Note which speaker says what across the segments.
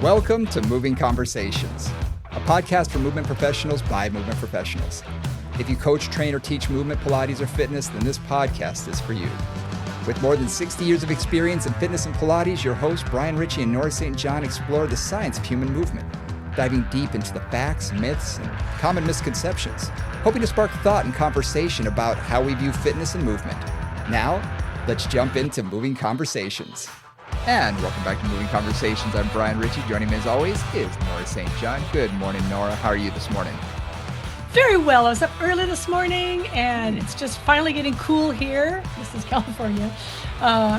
Speaker 1: Welcome to Moving Conversations, a podcast for movement professionals by movement professionals. If you coach, train, or teach movement, Pilates, or fitness, then this podcast is for you. With more than 60 years of experience in fitness and Pilates, your hosts, Brian Ritchie and Nora St. John, explore the science of human movement, diving deep into the facts, myths, and common misconceptions, hoping to spark thought and conversation about how we view fitness and movement. Now, let's jump into Moving Conversations. And welcome back to Moving Conversations. I'm Brian Ritchie. Joining me as always is Nora St. John. Good morning, Nora. How are you this morning?
Speaker 2: Very well. I was up early this morning and it's just finally getting cool here. This is California.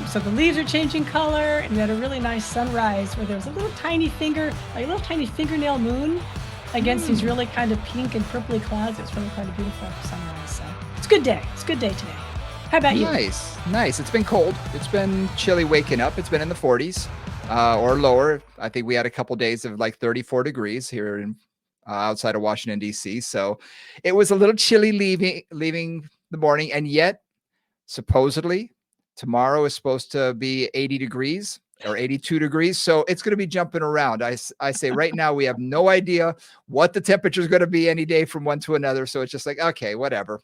Speaker 2: So the leaves are changing color and we had a really nice sunrise where there was a little tiny fingernail moon against these really kind of pink and purpley clouds. It's really quite a beautiful sunrise. So it's a good day. It's a good day today. How about you?
Speaker 1: Nice. It's been cold. It's been chilly waking up. It's been in the 40s or lower. I think we had a couple days of like 34 degrees here in outside of Washington, D.C. So it was a little chilly leaving the morning. And yet, supposedly, tomorrow is supposed to be 80 degrees or 82 degrees. So it's going to be jumping around. I say right now, we have no idea what the temperature is going to be any day from one to another. So it's just like, okay, whatever.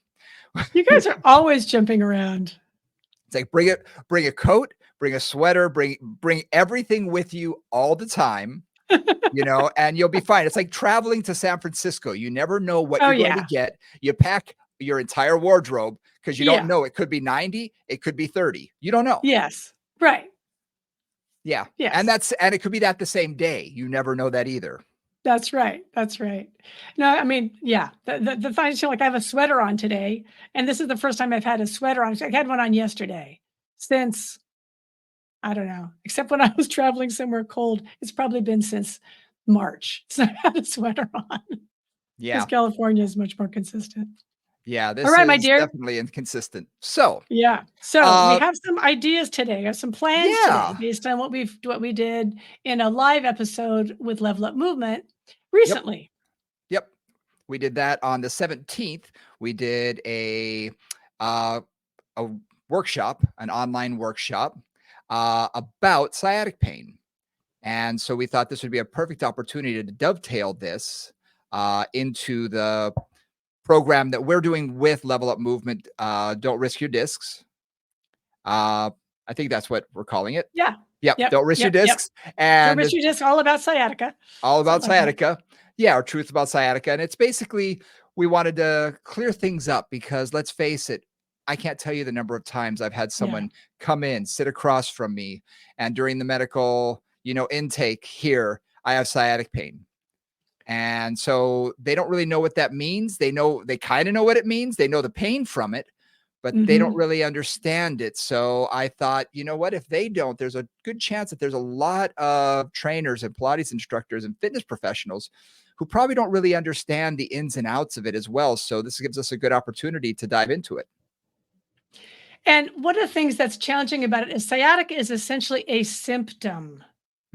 Speaker 2: You guys are always jumping around.
Speaker 1: It's like, bring a coat, bring a sweater, bring everything with you all the time. And you'll be fine. It's like traveling to San Francisco. You never know what you're going to get. You pack your entire wardrobe because you don't know. It could be 90. It could be 30. You don't know.
Speaker 2: Yes. Right.
Speaker 1: Yeah.
Speaker 2: Yes.
Speaker 1: And it could be that the same day. You never know that either.
Speaker 2: That's right. No, I mean, yeah. The thing is, like I have a sweater on today, and this is the first time I've had a sweater on. I had one on yesterday since, I don't know, except when I was traveling somewhere cold. It's probably been since March. So I had a sweater on.
Speaker 1: Yeah.
Speaker 2: Because California is much more consistent.
Speaker 1: Yeah. This
Speaker 2: All right,
Speaker 1: is
Speaker 2: my dear.
Speaker 1: definitely inconsistent. So,
Speaker 2: yeah. So we have some ideas today, or some plans today based on what we did in a live episode with Level Up Movement recently.
Speaker 1: Yep. We did that on the 17th. We did a workshop, an online workshop about sciatic pain. And so we thought this would be a perfect opportunity to dovetail this into the program that we're doing with Level Up Movement. Don't risk your discs. I think that's what we're calling it.
Speaker 2: Yeah.
Speaker 1: Yep. Don't risk your discs.
Speaker 2: And don't risk your discs. All about sciatica.
Speaker 1: All about sciatica. Yeah. Or truth about sciatica. And it's basically, we wanted to clear things up because let's face it, I can't tell you the number of times I've had someone come in, sit across from me, and during the medical, intake here, I have sciatic pain. And so they don't really know what that means. They kind of know what it means. They know the pain from it, but they don't really understand it. So I thought, you know what, if they don't, there's a good chance that there's a lot of trainers and Pilates instructors and fitness professionals who probably don't really understand the ins and outs of it as well. So this gives us a good opportunity to dive into it.
Speaker 2: And one of the things that's challenging about it is sciatica is essentially a symptom.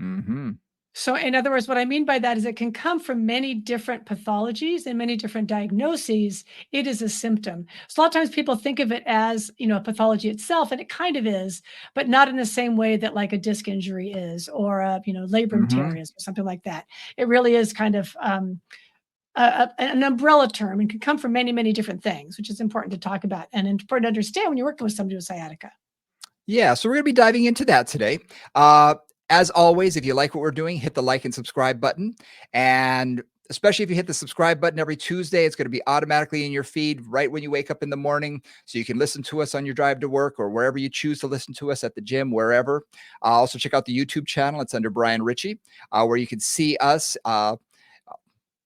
Speaker 1: Mm-hmm.
Speaker 2: So in other words, what I mean by that is it can come from many different pathologies and many different diagnoses. It is a symptom. So a lot of times people think of it as, a pathology itself, and it kind of is, but not in the same way that like a disc injury is, or a, labrum tear is, or something like that. It really is kind of an umbrella term and can come from many, many different things, which is important to talk about and important to understand when you're working with somebody with sciatica.
Speaker 1: Yeah. So we're going to be diving into that today. As always, if you like what we're doing, hit the like and subscribe button. And especially if you hit the subscribe button every Tuesday, it's going to be automatically in your feed right when you wake up in the morning. So you can listen to us on your drive to work or wherever you choose to listen to us, at the gym, wherever. Also check out the YouTube channel. It's under Brian Ritchie, where you can see us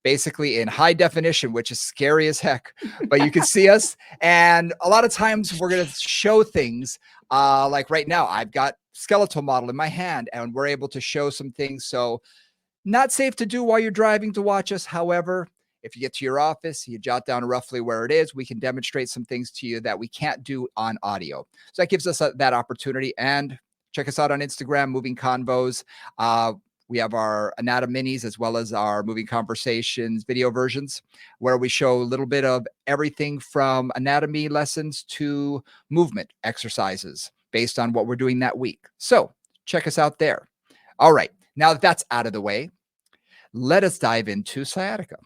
Speaker 1: basically in high definition, which is scary as heck, but you can see us. And a lot of times we're going to show things like right now, I've got skeletal model in my hand and we're able to show some things. So not safe to do while you're driving to watch us. However, if you get to your office, you jot down roughly where it is, we can demonstrate some things to you that we can't do on audio. So that gives us that opportunity. And check us out on Instagram, Moving Convos. We have our Anatom Minis as well as our Moving Conversations video versions, where we show a little bit of everything from anatomy lessons to movement exercises based on what we're doing that week. So check us out there. All right. Now that that's out of the way, let us dive into sciatica.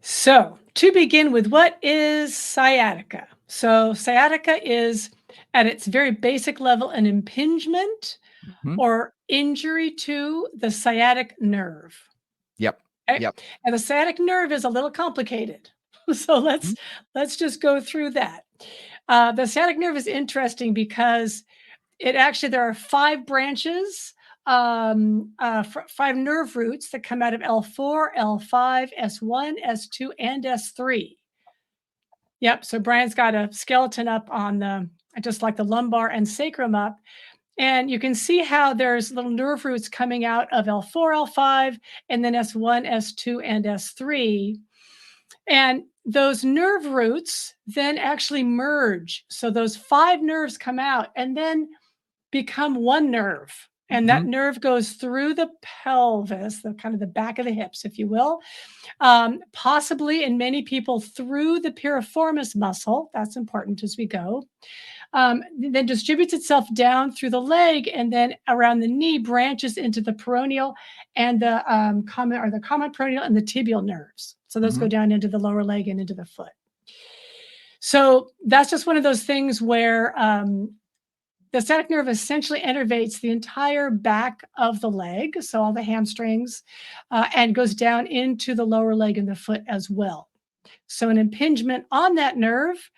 Speaker 2: So, to begin with, what is sciatica? So, sciatica is at its very basic level an impingement
Speaker 1: Mhm.
Speaker 2: or injury to the sciatic nerve.
Speaker 1: Yep.
Speaker 2: Okay?
Speaker 1: Yep.
Speaker 2: And the sciatic nerve is a little complicated. So
Speaker 1: Mhm.
Speaker 2: let's just go through that. The sciatic nerve is interesting because there are five branches, five nerve roots that come out of L4, L5, S1, S2, and S3. Yep. So Brian's got a skeleton up on just like the lumbar and sacrum up. And you can see how there's little nerve roots coming out of L4, L5, and then S1, S2, and S3. And those nerve roots then actually merge. So those five nerves come out and then become one nerve. And that
Speaker 1: Mhm.
Speaker 2: nerve goes through the pelvis, the kind of the back of the hips, if you will, possibly in many people through the piriformis muscle. That's important as we go. Then distributes itself down through the leg and then around the knee, branches into the peroneal and the common peroneal and the tibial nerves. So those go
Speaker 1: Mhm.
Speaker 2: down into the lower leg and into the foot. So that's just one of those things where the sciatic nerve essentially innervates the entire back of the leg, so all the hamstrings, and goes down into the lower leg and the foot as well. So an impingement on that nerve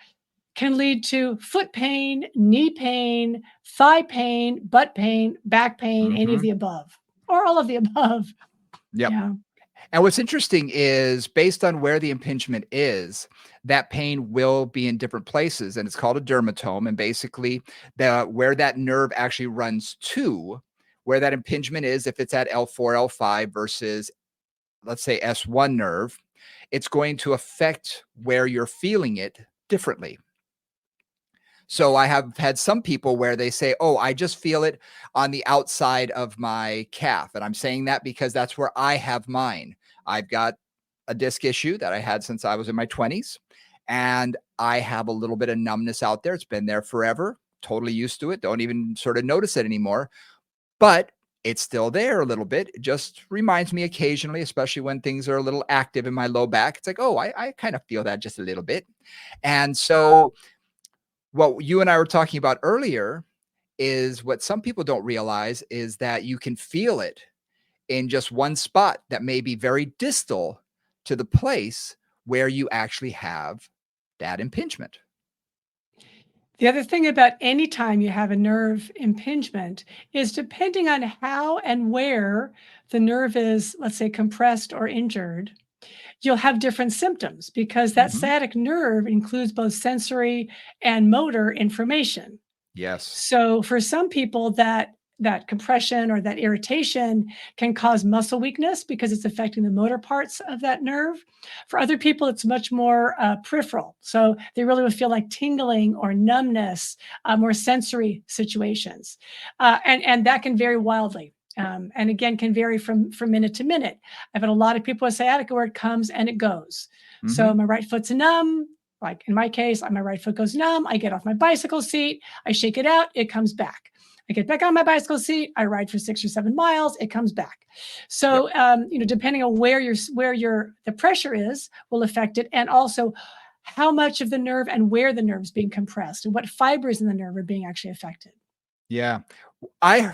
Speaker 2: can lead to foot pain, knee pain, thigh pain, butt pain, back pain, any of
Speaker 1: Mhm.
Speaker 2: the above, or all of the above.
Speaker 1: Yep.
Speaker 2: Yeah.
Speaker 1: And what's interesting is based on where the impingement is, that pain will be in different places, and it's called a dermatome. And basically, the where that nerve actually runs to, where that impingement is, if it's at L4, L5 versus, let's say, S1 nerve, it's going to affect where you're feeling it differently. So I have had some people where they say, "Oh, I just feel it on the outside of my calf." And I'm saying that because that's where I have mine. I've got a disc issue that I had since I was in my 20s, and I have a little bit of numbness out there. It's been there forever. Totally used to it. Don't even sort of notice it anymore. But it's still there a little bit. It just reminds me occasionally, especially when things are a little active in my low back. It's like, oh, I kind of feel that just a little bit. And so what you and I were talking about earlier is what some people don't realize is that you can feel it in just one spot that may be very distal to the place where you actually have that impingement.
Speaker 2: The other thing about any time you have a nerve impingement is depending on how and where the nerve is, let's say, compressed or injured, you'll have different symptoms because that
Speaker 1: Mhm.
Speaker 2: sciatic nerve includes both sensory and motor information.
Speaker 1: Yes.
Speaker 2: So for some people that compression or that irritation can cause muscle weakness because it's affecting the motor parts of that nerve. For other people, it's much more peripheral. So they really would feel like tingling or numbness, more sensory situations. And that can vary wildly. And again, can vary from minute to minute. I've had a lot of people with sciatica where it comes and it goes. So
Speaker 1: Mhm.
Speaker 2: my right foot's numb. Like in my case, my right foot goes numb. I get off my bicycle seat. I shake it out, it comes back. I get back on my bicycle seat, I ride for 6 or 7 miles, it comes back.
Speaker 1: Yep.
Speaker 2: So, depending on where your the pressure is, will affect it, and also how much of the nerve and where the nerve is being compressed, and what fibers in the nerve are being actually affected.
Speaker 1: Yeah. I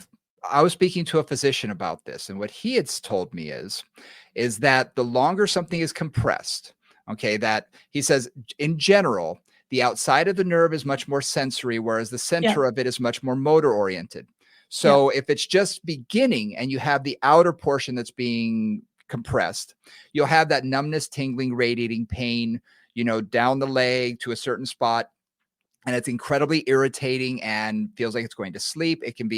Speaker 1: I was speaking to a physician about this, and what he had told me is that the longer something is compressed, okay, that he says in general, the outside of the nerve is much more sensory, whereas the
Speaker 2: Yeah,
Speaker 1: center of it is much more motor oriented.
Speaker 2: yeah.
Speaker 1: So if it's just beginning and you have the outer portion that's being compressed, you'll have that numbness, tingling, radiating pain, down the leg to a certain spot, and it's incredibly irritating and feels like it's going to sleep. It can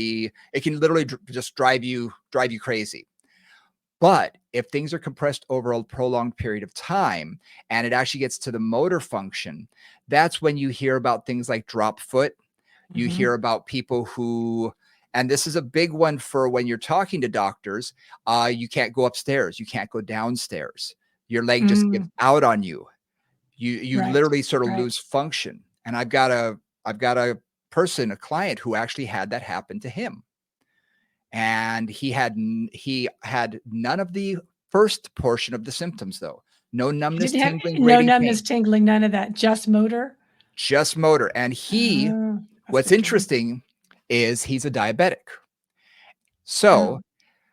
Speaker 1: literally just drive you crazy. But if things are compressed over a prolonged period of time and it actually gets to the motor function, that's when you hear about things like drop foot. You
Speaker 2: Mhm.
Speaker 1: hear about people who, and this is a big one for when you're talking to doctors, you can't go upstairs, you can't go downstairs. Your leg just gives
Speaker 2: Mm,
Speaker 1: out on you. You
Speaker 2: right,
Speaker 1: literally sort of
Speaker 2: right.
Speaker 1: lose function. And I've got a person, a client who actually had that happen to him. And he had none of the first portion of the symptoms, though. No
Speaker 2: He
Speaker 1: numbness,
Speaker 2: didn't have
Speaker 1: tingling,
Speaker 2: no
Speaker 1: grating
Speaker 2: numbness,
Speaker 1: pain,
Speaker 2: tingling, none of that, just motor?
Speaker 1: just motor. And
Speaker 2: Oh, that's
Speaker 1: what's
Speaker 2: interesting.
Speaker 1: interesting is he's a diabetic.
Speaker 2: Oh,
Speaker 1: So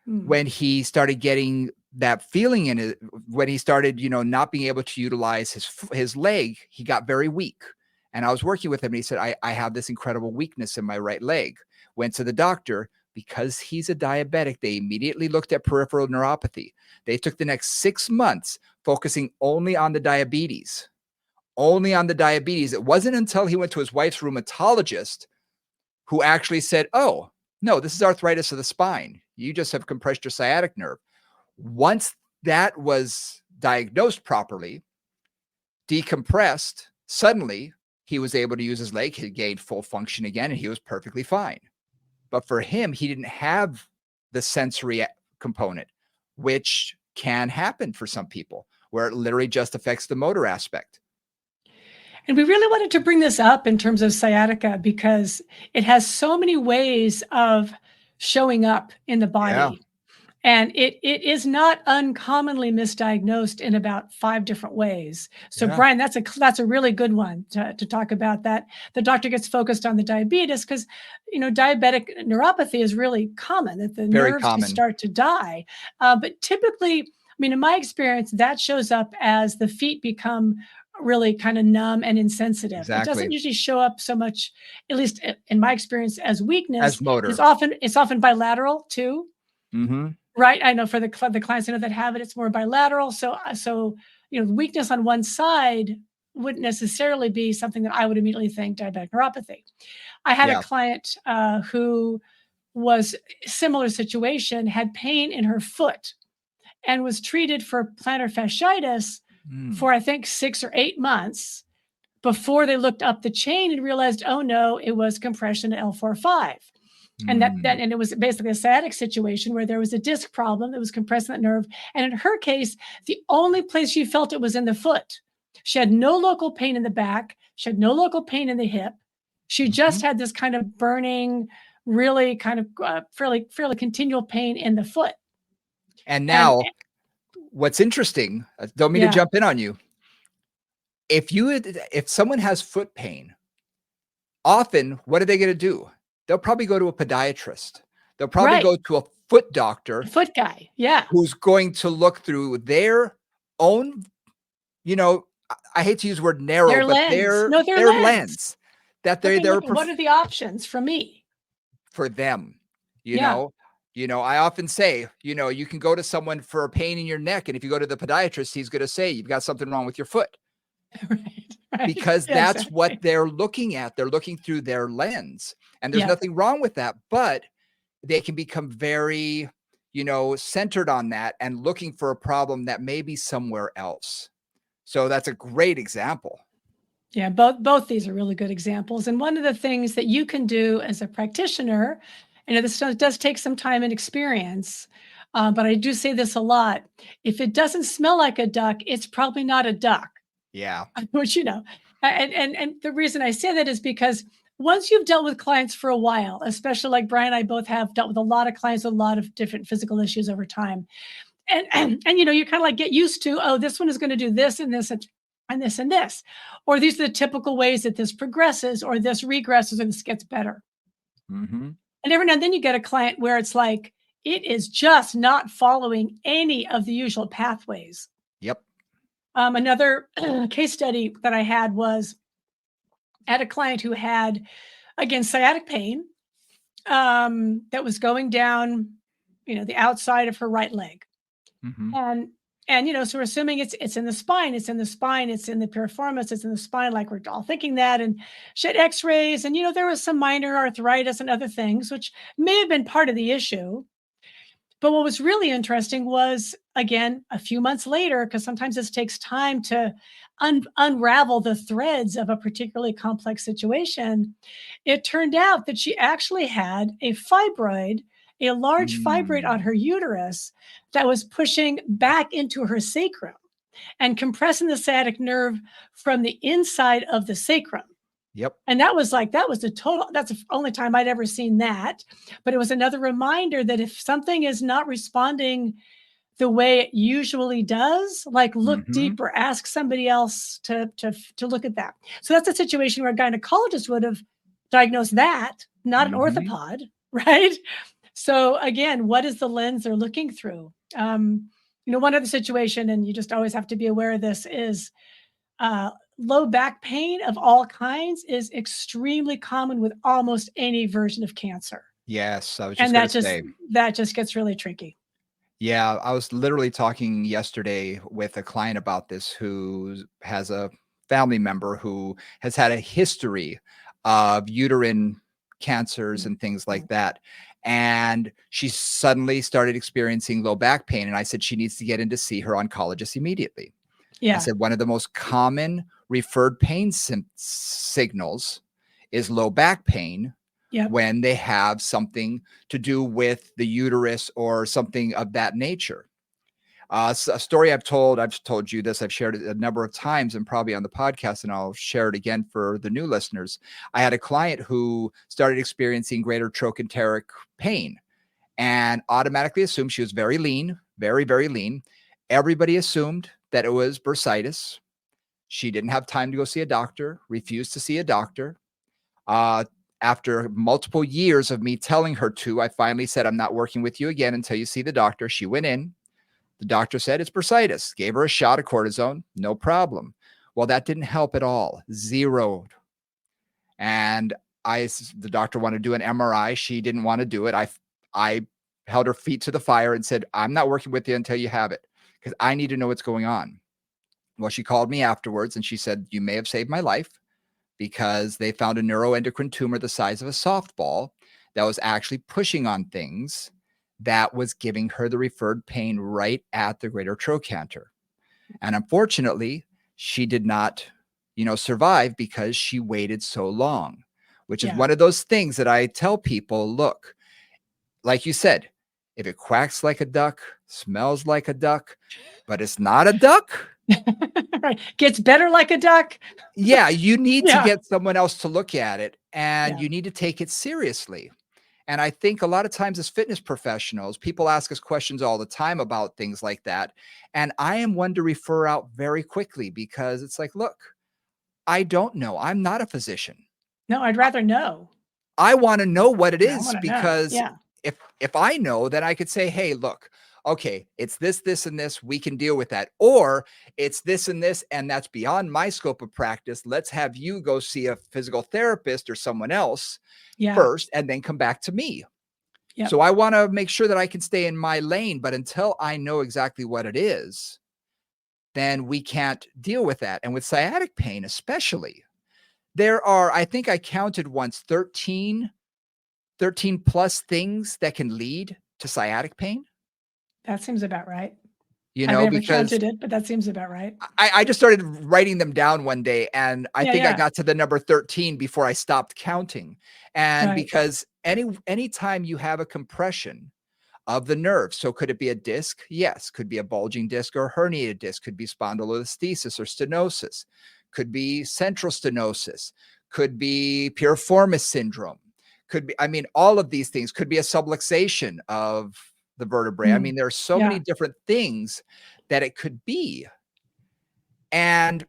Speaker 2: mm,
Speaker 1: when he started getting that feeling in it, when he started, not being able to utilize his leg, he got very weak. And I was working with him, and he said, I have this incredible weakness in my right leg. Went to the doctor. Because he's a diabetic, they immediately looked at peripheral neuropathy. They took the next 6 months focusing only on the diabetes. Only on the diabetes. It wasn't until he went to his wife's rheumatologist who actually said, oh, no, this is arthritis of the spine. You just have compressed your sciatic nerve. Once that was diagnosed properly, decompressed, suddenly he was able to use his leg. He gained full function again, and he was perfectly fine. But for him, he didn't have the sensory component, which can happen for some people, where it literally just affects the motor aspect.
Speaker 2: and we really wanted to bring this up in terms of sciatica because it has so many ways of showing up in the
Speaker 1: Yeah.
Speaker 2: body. And it is not uncommonly misdiagnosed in about 5 different ways. So,
Speaker 1: Yeah.
Speaker 2: Brian, that's a really good one to talk about that. The doctor gets focused on the diabetes because, diabetic neuropathy is really common, that the
Speaker 1: Very
Speaker 2: nerves just
Speaker 1: common.
Speaker 2: start to die. But typically, I mean, in my experience, that shows up as the feet become really kind of numb and insensitive. It doesn't
Speaker 1: Exactly.
Speaker 2: usually show up so much, at least in my experience, as
Speaker 1: As
Speaker 2: weakness.
Speaker 1: motor.
Speaker 2: It's often bilateral too.
Speaker 1: Mhm.
Speaker 2: Right, I know for the clients I know that have it, it's more bilateral. So weakness on one side wouldn't necessarily be something that I would immediately think diabetic neuropathy. I had a
Speaker 1: Yeah.
Speaker 2: client who was similar situation, had pain in her foot, and was treated for plantar fasciitis
Speaker 1: Mm.
Speaker 2: for I think 6 or 8 months before they looked up the chain and realized, oh no, it was compression L4-5. And
Speaker 1: Mm.
Speaker 2: and it was basically a sciatic situation where there was a disc problem that was compressing that nerve. And in her case, the only place she felt it was in the foot. She had no local pain in the back. She had no local pain in the hip. She just
Speaker 1: Mhm.
Speaker 2: had this kind of burning, really kind of fairly continual pain in the foot.
Speaker 1: And
Speaker 2: And
Speaker 1: now what's interesting, don't mean to
Speaker 2: yeah,
Speaker 1: jump in on you. If someone has foot pain, often what are they gonna do? They'll probably go to a podiatrist. They'll probably
Speaker 2: right.
Speaker 1: go to a foot doctor
Speaker 2: Foot guy. Yeah.
Speaker 1: who's going to look through their own, I hate to use the word narrow,
Speaker 2: Their
Speaker 1: but
Speaker 2: lens. No, their
Speaker 1: their
Speaker 2: lens.
Speaker 1: lens that
Speaker 2: Okay,
Speaker 1: they're
Speaker 2: look at what are the options for me?
Speaker 1: for them, you
Speaker 2: Yeah.
Speaker 1: know? I often say, you can go to someone for a pain in your neck, and if you go to the podiatrist, he's gonna say, "You've got something wrong with your foot,"
Speaker 2: Right. Right.
Speaker 1: because
Speaker 2: Yeah,
Speaker 1: that's what
Speaker 2: exactly.
Speaker 1: they're looking at. They're looking through their lens, and there's
Speaker 2: Yeah.
Speaker 1: nothing wrong with that, but they can become very, centered on that and looking for a problem that may be somewhere else. So that's a great example.
Speaker 2: Yeah, both these are really good examples. And one of the things that you can do as a practitioner, this does take some time and experience, but I do say this a lot. If it doesn't smell like a duck, it's probably not a duck.
Speaker 1: Yeah.
Speaker 2: Which and the reason I say that is because once you've dealt with clients for a while, especially like Brian and I both have dealt with a lot of clients with a lot of different physical issues over time, and you kind of like get used to, oh, this one is going to do this and this and this and this, or these are the typical ways that this progresses or this regresses or this gets better.
Speaker 1: Mhm.
Speaker 2: And every now and then you get a client where it's like it is just not following any of the usual pathways.
Speaker 1: Yep.
Speaker 2: Another case study that I had was at a client who had, again, sciatic pain that was going down, the outside of her right leg.
Speaker 1: Mhm.
Speaker 2: And so we're assuming it's in the spine, it's in the spine, it's in the piriformis, it's in the spine, like we're all thinking that. And she had X-rays, and there was some minor arthritis and other things, which may have been part of the issue. But what was really interesting was, again, a few months later, because sometimes this takes time to unravel the threads of a particularly complex situation. It turned out that she actually had a large fibroid on
Speaker 1: Mm.
Speaker 2: her uterus that was pushing back into her sacrum and compressing the sciatic nerve from the inside of the sacrum.
Speaker 1: Yep.
Speaker 2: And that was that's the only time I'd ever seen that. But it was another reminder that if something is not responding the way it usually does, like look
Speaker 1: Hmm.
Speaker 2: deeper, ask somebody else to look at that. So that's a situation where a gynecologist would have diagnosed that, not an
Speaker 1: Hmm.
Speaker 2: orthopod, right? So again, what is the lens they're looking through? One other situation, and you just always have to be aware of this, is uh, low back pain of all kinds is extremely common with almost any version of cancer,
Speaker 1: Yes, I was just
Speaker 2: and
Speaker 1: going to say.
Speaker 2: that just gets really tricky.
Speaker 1: Yeah, I was literally talking yesterday with a client about this who has a family member who has had a history of uterine cancers
Speaker 2: Mm,
Speaker 1: and things
Speaker 2: mm.
Speaker 1: like that. And she suddenly started experiencing low back pain. And I said she needs to get in to see her oncologist immediately. I
Speaker 2: Yeah.
Speaker 1: said one of the most common referred pain signals is low back pain
Speaker 2: Yep.
Speaker 1: when they have something to do with the uterus or something of that nature. A story I've told you this, I've shared it a number of times and probably on the podcast, and I'll share it again for the new listeners. I had a client who started experiencing greater trochanteric pain and automatically assumed she was very lean, very, very lean. Everybody assumed that it was bursitis. She didn't have time to go see a doctor, refused to see a doctor. Uh, After multiple years of me telling her to, I finally said, I'm not working with you again until you see the doctor. She went in. The doctor said it's bursitis, gave her a shot of cortisone, no problem. Well, that didn't help at all, zeroed. And the doctor wanted to do an MRI. She didn't want to do it. I held her feet to the fire and said, I'm not working with you until you have it because I need to know what's going on. Well, she called me afterwards and she said, you may have saved my life because they found a neuroendocrine tumor the size of a softball that was actually pushing on things that was giving her the referred pain right at the greater trochanter. And unfortunately, she did not, survive because she waited so long, which is
Speaker 2: Yeah.
Speaker 1: one of those things that I tell people, look, like you said, if it quacks like a duck, smells like a duck, but it's not a duck,
Speaker 2: Right. Gets better like a duck.
Speaker 1: yeah, you need to
Speaker 2: Yeah.
Speaker 1: get someone else to look at it and
Speaker 2: Yeah.
Speaker 1: you need to take it seriously. And I think a lot of times as fitness professionals, people ask us questions all the time about things like that. And I am one to refer out very quickly because it's like, look, I don't know. I'm not a physician.
Speaker 2: No, I'd rather know.
Speaker 1: I want to know what it
Speaker 2: Yeah, I
Speaker 1: is
Speaker 2: wanna know.
Speaker 1: because
Speaker 2: Yeah.
Speaker 1: if I know, then I could say, "Hey, look, okay, it's this, and this. We can deal with that." Or it's this and this, and that's beyond my scope of practice. Let's have you go see a physical therapist or someone else
Speaker 2: Yeah.
Speaker 1: first, and then come back to me.
Speaker 2: Yep.
Speaker 1: So I want to make sure that I can stay in my lane. But until I know exactly what it is, then we can't deal with that. And with sciatic pain, especially, there are, I think I counted once 13 plus things that can lead to sciatic pain,
Speaker 2: That seems about right. I've never
Speaker 1: because
Speaker 2: counted it, but that seems about right.
Speaker 1: I just started writing them down one day and I
Speaker 2: Yeah,
Speaker 1: think I
Speaker 2: yeah.
Speaker 1: got to the number 13 before I stopped counting. And
Speaker 2: Right.
Speaker 1: because anytime you have a compression of the nerve, so could it be a disc? Yes. Could be a bulging disc or a herniated disc, could be spondylolisthesis or stenosis, could be central stenosis, could be piriformis syndrome, could be, I mean, all of these things could be a subluxation of the vertebrae. I
Speaker 2: Mm.
Speaker 1: mean, there are so many
Speaker 2: Yeah.
Speaker 1: different things that it could be. And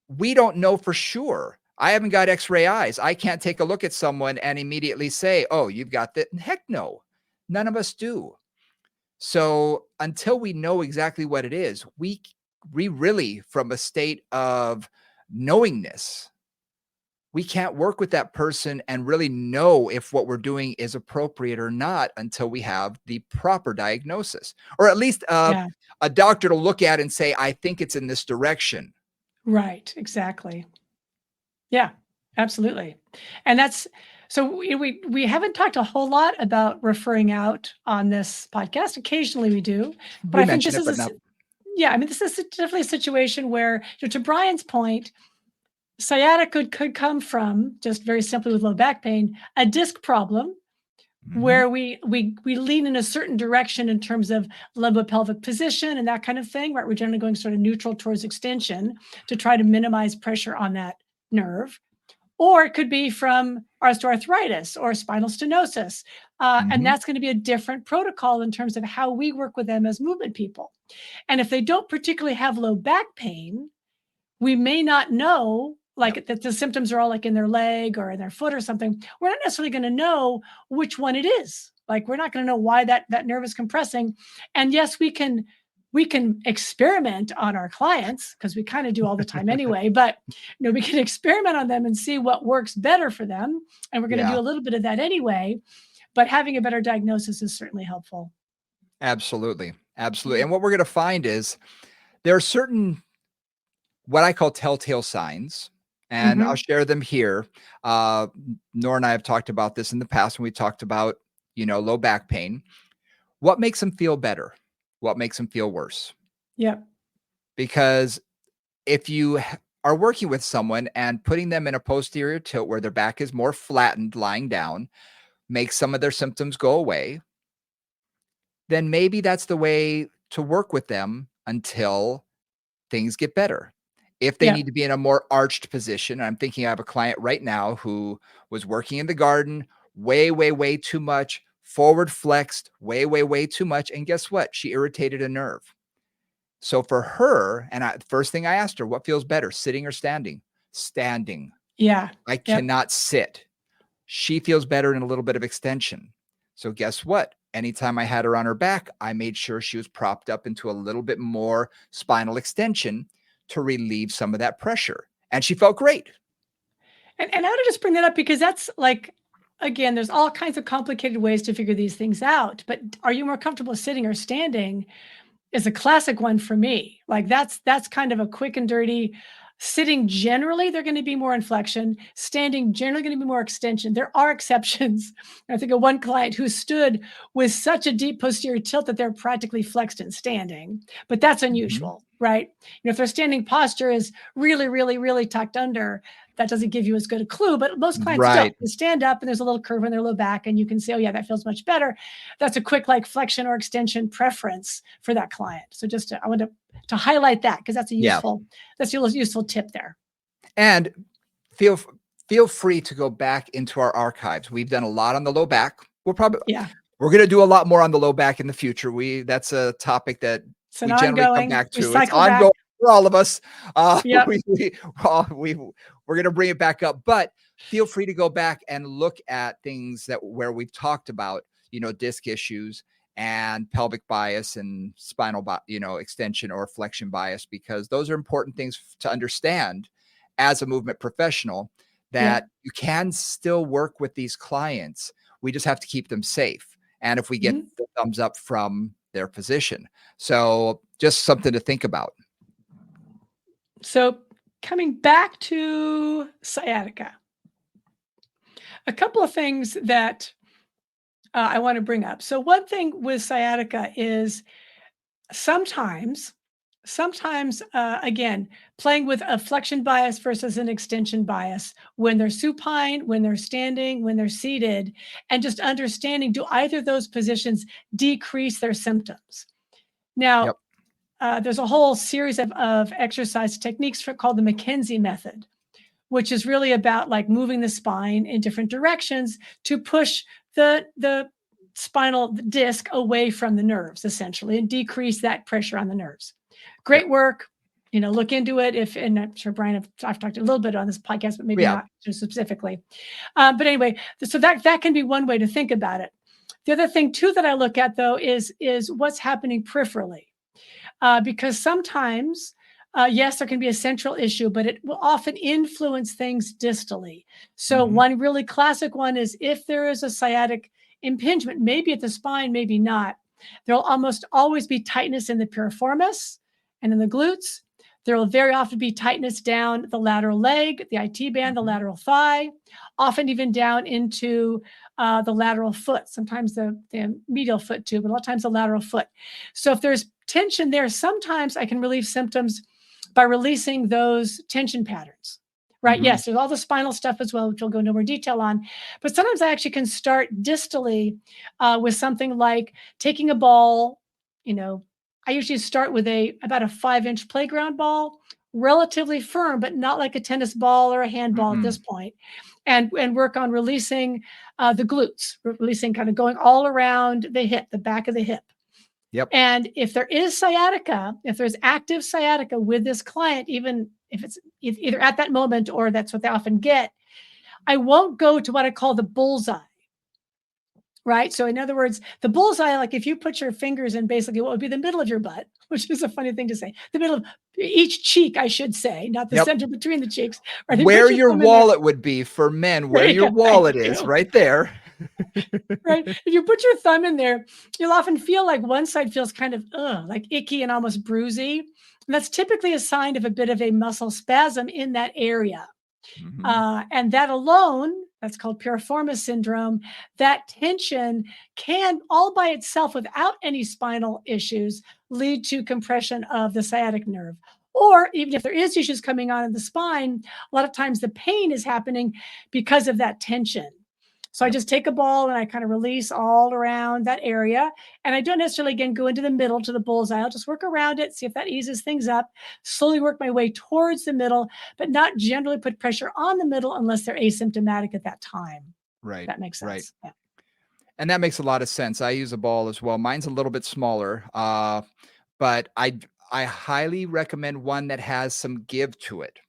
Speaker 1: we don't know for sure. I haven't got x-ray eyes. I can't take a look at someone and immediately say, "Oh, you've got that." Heck no. None of us do. So until we know exactly what it is, we really, from a state of knowingness, we can't work with that person and really know if what we're doing is appropriate or not until we have the proper diagnosis, or at least
Speaker 2: Yeah.
Speaker 1: a doctor to look at and say, I think it's in this direction.
Speaker 2: Right. Exactly. Yeah, absolutely. And that's so we haven't talked a whole lot about referring out on this podcast. Occasionally we do, but
Speaker 1: We
Speaker 2: I think
Speaker 1: mention
Speaker 2: this
Speaker 1: it,
Speaker 2: is
Speaker 1: but not.
Speaker 2: yeah, I mean this is definitely a situation where, to Brian's point, sciatica could come from, just very simply with low back pain, a disc problem
Speaker 1: Mhm.
Speaker 2: where we lean in a certain direction in terms of lumbo-pelvic position and that kind of thing, right? We're generally going sort of neutral towards extension to try to minimize pressure on that nerve. or it could be from osteoarthritis or spinal stenosis. And
Speaker 1: Mhm.
Speaker 2: that's going to be a different protocol in terms of how we work with them as movement people. And if they don't particularly have low back pain, we may not know
Speaker 1: Yep.
Speaker 2: like that the symptoms are all like in their leg or in their foot or something. We're not necessarily going to know which one it is. Like we're not going to know why that nerve is compressing. And yes, we can experiment on our clients because we kind of do all the time anyway, but we can experiment on them and see what works better for them. And we're going to
Speaker 1: Yeah,
Speaker 2: do a little bit of that anyway, but having a better diagnosis is certainly helpful.
Speaker 1: absolutely. Absolutely.
Speaker 2: Yeah.
Speaker 1: And what we're gonna find is there are certain what I call telltale signs, and I'll
Speaker 2: Hmm.
Speaker 1: share them here. Nora and I have talked about this in the past when we talked about, low back pain. What makes them feel better? What makes them feel worse?
Speaker 2: Yep.
Speaker 1: Because if you are working with someone and putting them in a posterior tilt where their back is more flattened lying down, makes some of their symptoms go away, then maybe that's the way to work with them until things get better. If they need
Speaker 2: Yep.
Speaker 1: to be in a more arched position, I'm thinking I have a client right now who was working in the garden way, way, way too much, forward flexed, way, way, way too much. And guess what? She irritated a nerve. So for her, and first thing I asked her, what feels better, sitting or standing? Standing.
Speaker 2: Yeah.
Speaker 1: I
Speaker 2: Yep.
Speaker 1: cannot sit. She feels better in a little bit of extension. So guess what? Anytime I had her on her back, I made sure she was propped up into a little bit more spinal extension to relieve some of that pressure. And she felt great.
Speaker 2: And I want to just bring that up because that's like, again, there's all kinds of complicated ways to figure these things out. But are you more comfortable sitting or standing is a classic one for me. Like that's kind of a quick and dirty. Sitting generally, they're going to be more inflection. Standing generally going to be more extension. There are exceptions. I think of one client who stood with such a deep posterior tilt that they're practically flexed in standing, but that's
Speaker 1: Mhm.
Speaker 2: unusual, right? If their standing posture is really, really, really tucked under, that doesn't give you as good a clue, but most clients don't.
Speaker 1: Right.
Speaker 2: They stand up and there's a little curve in their low back, and you can say, oh, yeah, that feels much better. That's a quick like flexion or extension preference for that client. So I want to highlight that because
Speaker 1: Yeah.
Speaker 2: that's a useful tip there.
Speaker 1: And feel feel free to go back into our archives. We've done a lot on the low back.
Speaker 2: Yeah.
Speaker 1: We're going to do a lot more on the low back in the future. That's a topic that
Speaker 2: It's an
Speaker 1: we generally come
Speaker 2: ongoing,
Speaker 1: back
Speaker 2: we
Speaker 1: to. It's
Speaker 2: cycle back.
Speaker 1: ongoing for all of us.
Speaker 2: Yep.
Speaker 1: We're going to bring it back up, but feel free to go back and look at things that where we've talked about, disc issues and pelvic bias and extension or flexion bias, because those are important things to understand as a movement professional,
Speaker 2: Yep.
Speaker 1: that you can still work with these clients. We just have to keep them safe. And if we get
Speaker 2: Mhm.
Speaker 1: the thumbs up from their physician. So just something to think about.
Speaker 2: So coming back to sciatica, a couple of things that I want to bring up. So one thing with sciatica is sometimes, again, playing with a flexion bias versus an extension bias when they're supine, when they're standing, when they're seated, and just understanding, do either of those positions decrease their symptoms? Now,
Speaker 1: Yep.
Speaker 2: there's a whole series of exercise techniques called the McKenzie method, which is really about like moving the spine in different directions to push the spinal disc away from the nerves essentially and decrease that pressure on the nerves.
Speaker 1: Yep.
Speaker 2: Great work. Look into it if, and I'm sure Brian, I've talked a little bit on this podcast, but maybe
Speaker 1: Yeah.
Speaker 2: not so specifically. But anyway, so that can be one way to think about it. The other thing too that I look at though is what's happening peripherally, because sometimes, yes, there can be a central issue, but it will often influence things distally. So,
Speaker 1: Hmm.
Speaker 2: one really classic one is if there is a sciatic impingement, maybe at the spine, maybe not, there'll almost always be tightness in the piriformis and in the glutes. There will very often be tightness down the lateral leg, the IT band, the
Speaker 1: Hmm.
Speaker 2: lateral thigh, often even down into the lateral foot, sometimes the medial foot too, but a lot of times the lateral foot. So if there's tension there, sometimes I can relieve symptoms by releasing those tension patterns. Right.
Speaker 1: Hmm.
Speaker 2: Yes, there's all the spinal stuff as well, which we'll go into more detail on. But sometimes I actually can start distally with something like taking a ball. You know, I usually start with about a 5-inch playground ball relatively firm, but not like a tennis ball or a handball at this
Speaker 1: Mm-mm.
Speaker 2: point, and work on releasing the glutes, releasing kind of going all around the hip, the back of the hip.
Speaker 1: Yep.
Speaker 2: And if there is sciatica, if there's active sciatica with this client, even if it's either at that moment or that's what they often get, I won't go to what I call the bullseye. Right. So, in other words, the bullseye, like if you put your fingers in basically what would be the middle of your butt, which is a funny thing to say, the middle of each cheek, I should say, not the
Speaker 1: Yep.
Speaker 2: center between the cheeks, right? You put
Speaker 1: Where
Speaker 2: your
Speaker 1: your
Speaker 2: thumb in there.
Speaker 1: wallet would be for men,
Speaker 2: There
Speaker 1: where
Speaker 2: you
Speaker 1: your
Speaker 2: go. Thank
Speaker 1: wallet is,
Speaker 2: you.
Speaker 1: right there.
Speaker 2: Right. If you put your thumb in there, you'll often feel like one side feels kind of like icky and almost bruisey. And that's typically a sign of a bit of a muscle spasm in that area.
Speaker 1: Mhm.
Speaker 2: And that alone, that's called piriformis syndrome, that tension can all by itself, without any spinal issues, lead to compression of the sciatic nerve. Or even if there is issues coming on in the spine, a lot of times the pain is happening because of that tension. So I
Speaker 1: Yep.
Speaker 2: just take a ball and I kind of release all around that area. And I don't necessarily, again, go into the middle to the bullseye. I'll just work around it, see if that eases things up, slowly work my way towards the middle, but not generally put pressure on the middle unless they're asymptomatic at that time.
Speaker 1: Right.
Speaker 2: That makes
Speaker 1: Right.
Speaker 2: sense. Yeah.
Speaker 1: And that makes a lot of sense. I use a ball as well. Mine's a little bit smaller, but I highly recommend one that has some give to it.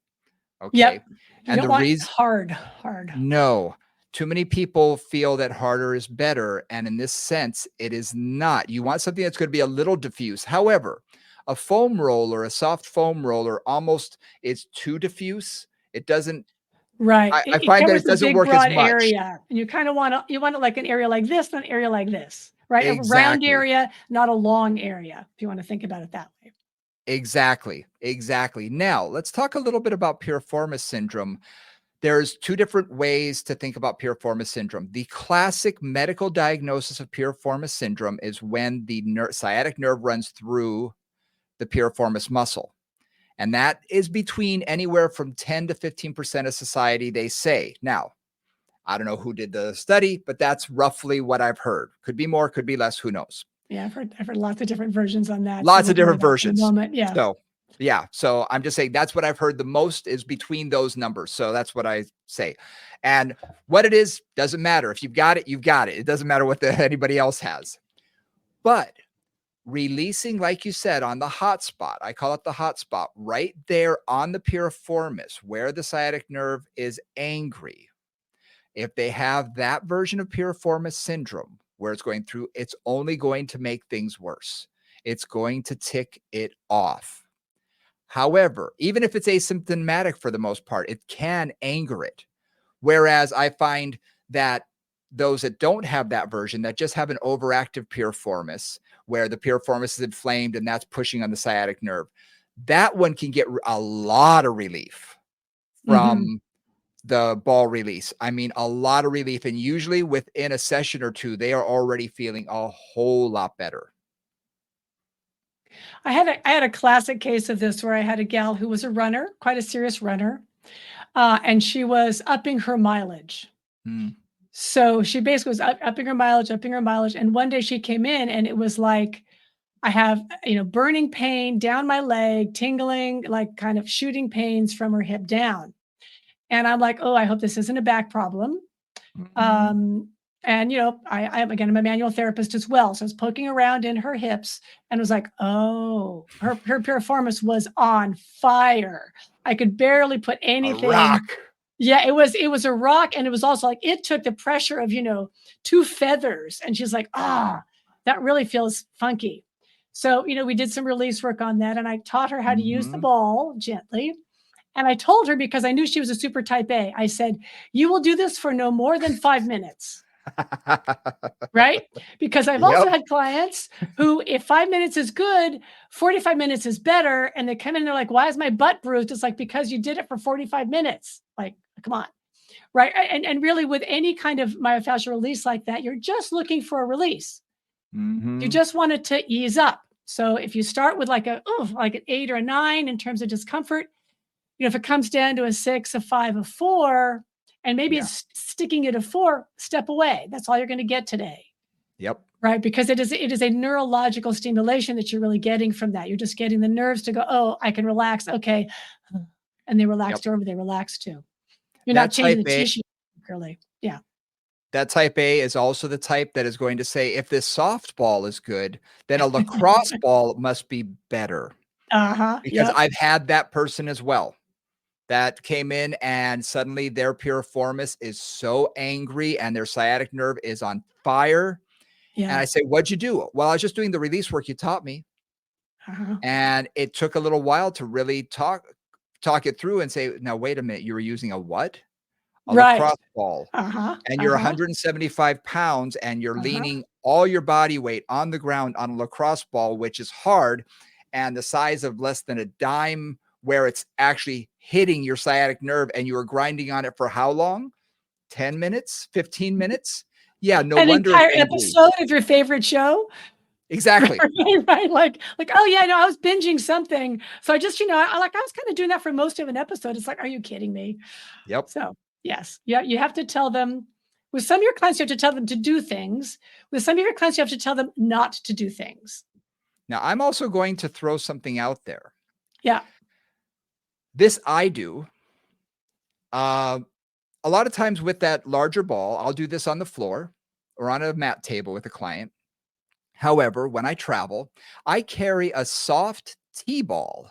Speaker 1: Okay.
Speaker 2: Yep. You
Speaker 1: And
Speaker 2: don't
Speaker 1: the
Speaker 2: want
Speaker 1: reason
Speaker 2: hard.
Speaker 1: no, too many people feel that harder is better, and in this sense, it is not. You want something that's gonna be a little diffuse. However, a foam roller, a soft foam roller, almost is too diffuse. It doesn't
Speaker 2: Right.
Speaker 1: I
Speaker 2: It
Speaker 1: find that
Speaker 2: covers
Speaker 1: it
Speaker 2: a
Speaker 1: doesn't
Speaker 2: big
Speaker 1: work as
Speaker 2: broad
Speaker 1: much.
Speaker 2: area. And you kind of want it like an area like this, not an area like this. Right. A round
Speaker 1: Exactly.
Speaker 2: area, not a long area, if you want to think about it that way.
Speaker 1: Exactly, exactly. Now, let's talk a little bit about piriformis syndrome. There's two different ways to think about piriformis syndrome. The classic medical diagnosis of piriformis syndrome is when the sciatic nerve runs through the piriformis muscle. And that is between anywhere from 10 to 15% of society, they say. Now, I don't know who did the study, but that's roughly what I've heard. Could be more, could be less, who knows?
Speaker 2: Yeah, I've heard lots of different versions on that. So
Speaker 1: Lots
Speaker 2: we'll
Speaker 1: of
Speaker 2: go with
Speaker 1: different
Speaker 2: that for the
Speaker 1: versions.
Speaker 2: moment. Yeah.
Speaker 1: So, yeah, so I'm just saying that's what I've heard the most is between those numbers. So that's what I say. And what it is doesn't matter. If you've got it, you've got it. It doesn't matter what anybody else has. But releasing, like you said, on the hot spot, I call it the hot spot, right there on the piriformis where the sciatic nerve is angry. If they have that version of piriformis syndrome where it's going through, it's only going to make things worse. It's going to tick it off. However, even if it's asymptomatic for the most part, it can anger it. Whereas I find that those that don't have that version, that just have an overactive piriformis, where the piriformis is inflamed and that's pushing on the sciatic nerve, that one can get a lot of relief
Speaker 2: Hmm.
Speaker 1: from the ball release. I mean, a lot of relief. And usually within a session or two, they are already feeling a whole lot better.
Speaker 2: I had a classic case of this where I had a gal who was a runner, quite a serious runner, and she was upping her mileage.
Speaker 1: Mm,
Speaker 2: So she basically was upping her mileage. And one day she came in and it was like, I have, burning pain down my leg, tingling, like kind of shooting pains from her hip down. And I'm like, oh, I hope this isn't a back problem.
Speaker 1: mhm.
Speaker 2: Um, and again, I'm a manual therapist as well. So I was poking around in her hips and was like, oh, her piriformis was on fire. I could barely put
Speaker 1: A rock.
Speaker 2: anything. Yeah, it was a rock, and it was also like it took the pressure of, two feathers, and she's like, "Ah, that really feels funky." So, we did some release work on that, and I taught her how to use the
Speaker 1: Mhm.
Speaker 2: ball gently. And I told her, because I knew she was a super type A, I said, "You will do this for no more than 5 minutes." Right? Because I've also
Speaker 1: Yep.
Speaker 2: had clients who, if 5 minutes is good, 45 minutes is better, and they come in, they're like, "Why is my butt bruised?" It's like, "Because you did it for 45 minutes." Like, come on. Right? And really, with any kind of myofascial release like that, you're just looking for a release. You
Speaker 1: Mhm.
Speaker 2: just want it to ease up. So if you start with like an 8 or a 9 in terms of discomfort, if it comes down to a 6, a 5, a 4, and maybe
Speaker 1: Yeah.
Speaker 2: it's sticking at a 4, step away. That's all you're going to get today.
Speaker 1: Yep.
Speaker 2: right? Because it is a neurological stimulation that you're really getting from that. You're just getting the nerves to go, oh, I can relax. Okay. And they
Speaker 1: Yep.
Speaker 2: relaxed over, they relax too. You're not
Speaker 1: That
Speaker 2: changing
Speaker 1: type
Speaker 2: the
Speaker 1: A
Speaker 2: tissue really. Yeah.
Speaker 1: that type A is also the type that is going to say, if this softball is good, then a lacrosse ball must be better,
Speaker 2: Uh-huh.
Speaker 1: because
Speaker 2: Yep.
Speaker 1: I've had that person as well that came in and suddenly their piriformis is so angry and their sciatic nerve is on fire. And
Speaker 2: Yeah.
Speaker 1: I say, "What'd you do?" "Well, I was just doing the release work you taught me."
Speaker 2: Uh-huh.
Speaker 1: And it took a little while to really talk it through and say, "Now wait a minute, you were using a what?" "A
Speaker 2: Right.
Speaker 1: lacrosse ball,
Speaker 2: Uh-huh.
Speaker 1: and you're
Speaker 2: Uh-huh.
Speaker 1: 175 pounds and you're
Speaker 2: Uh-huh.
Speaker 1: leaning all your body weight on the ground on a lacrosse ball, which is hard and the size of less than a dime, where it's actually hitting your sciatic nerve, and you were grinding on it for how long? 10 minutes? 15 minutes?" Yeah, no
Speaker 2: An
Speaker 1: wonder it's
Speaker 2: entire
Speaker 1: angry.
Speaker 2: episode of your favorite show?
Speaker 1: Exactly.
Speaker 2: Right, right, like, "Oh, yeah, no, I was binging something, so I just, I was kinda doing that for most of an episode." It's like, "Are you kidding me?"
Speaker 1: Yep.
Speaker 2: So, yes, yeah, you have to tell them with some of your clients, you have to tell them to do things. With some of your clients, you have to tell them not to do things.
Speaker 1: Now, I'm also going to throw something out there.
Speaker 2: Yeah.
Speaker 1: This I do. Uh, a lot of times with that larger ball, I'll do this on the floor or on a mat table with a client. However, when I travel, I carry a soft T-ball.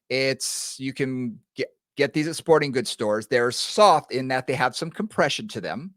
Speaker 1: It's you can get these at sporting goods stores. They're soft in that they have some compression to them,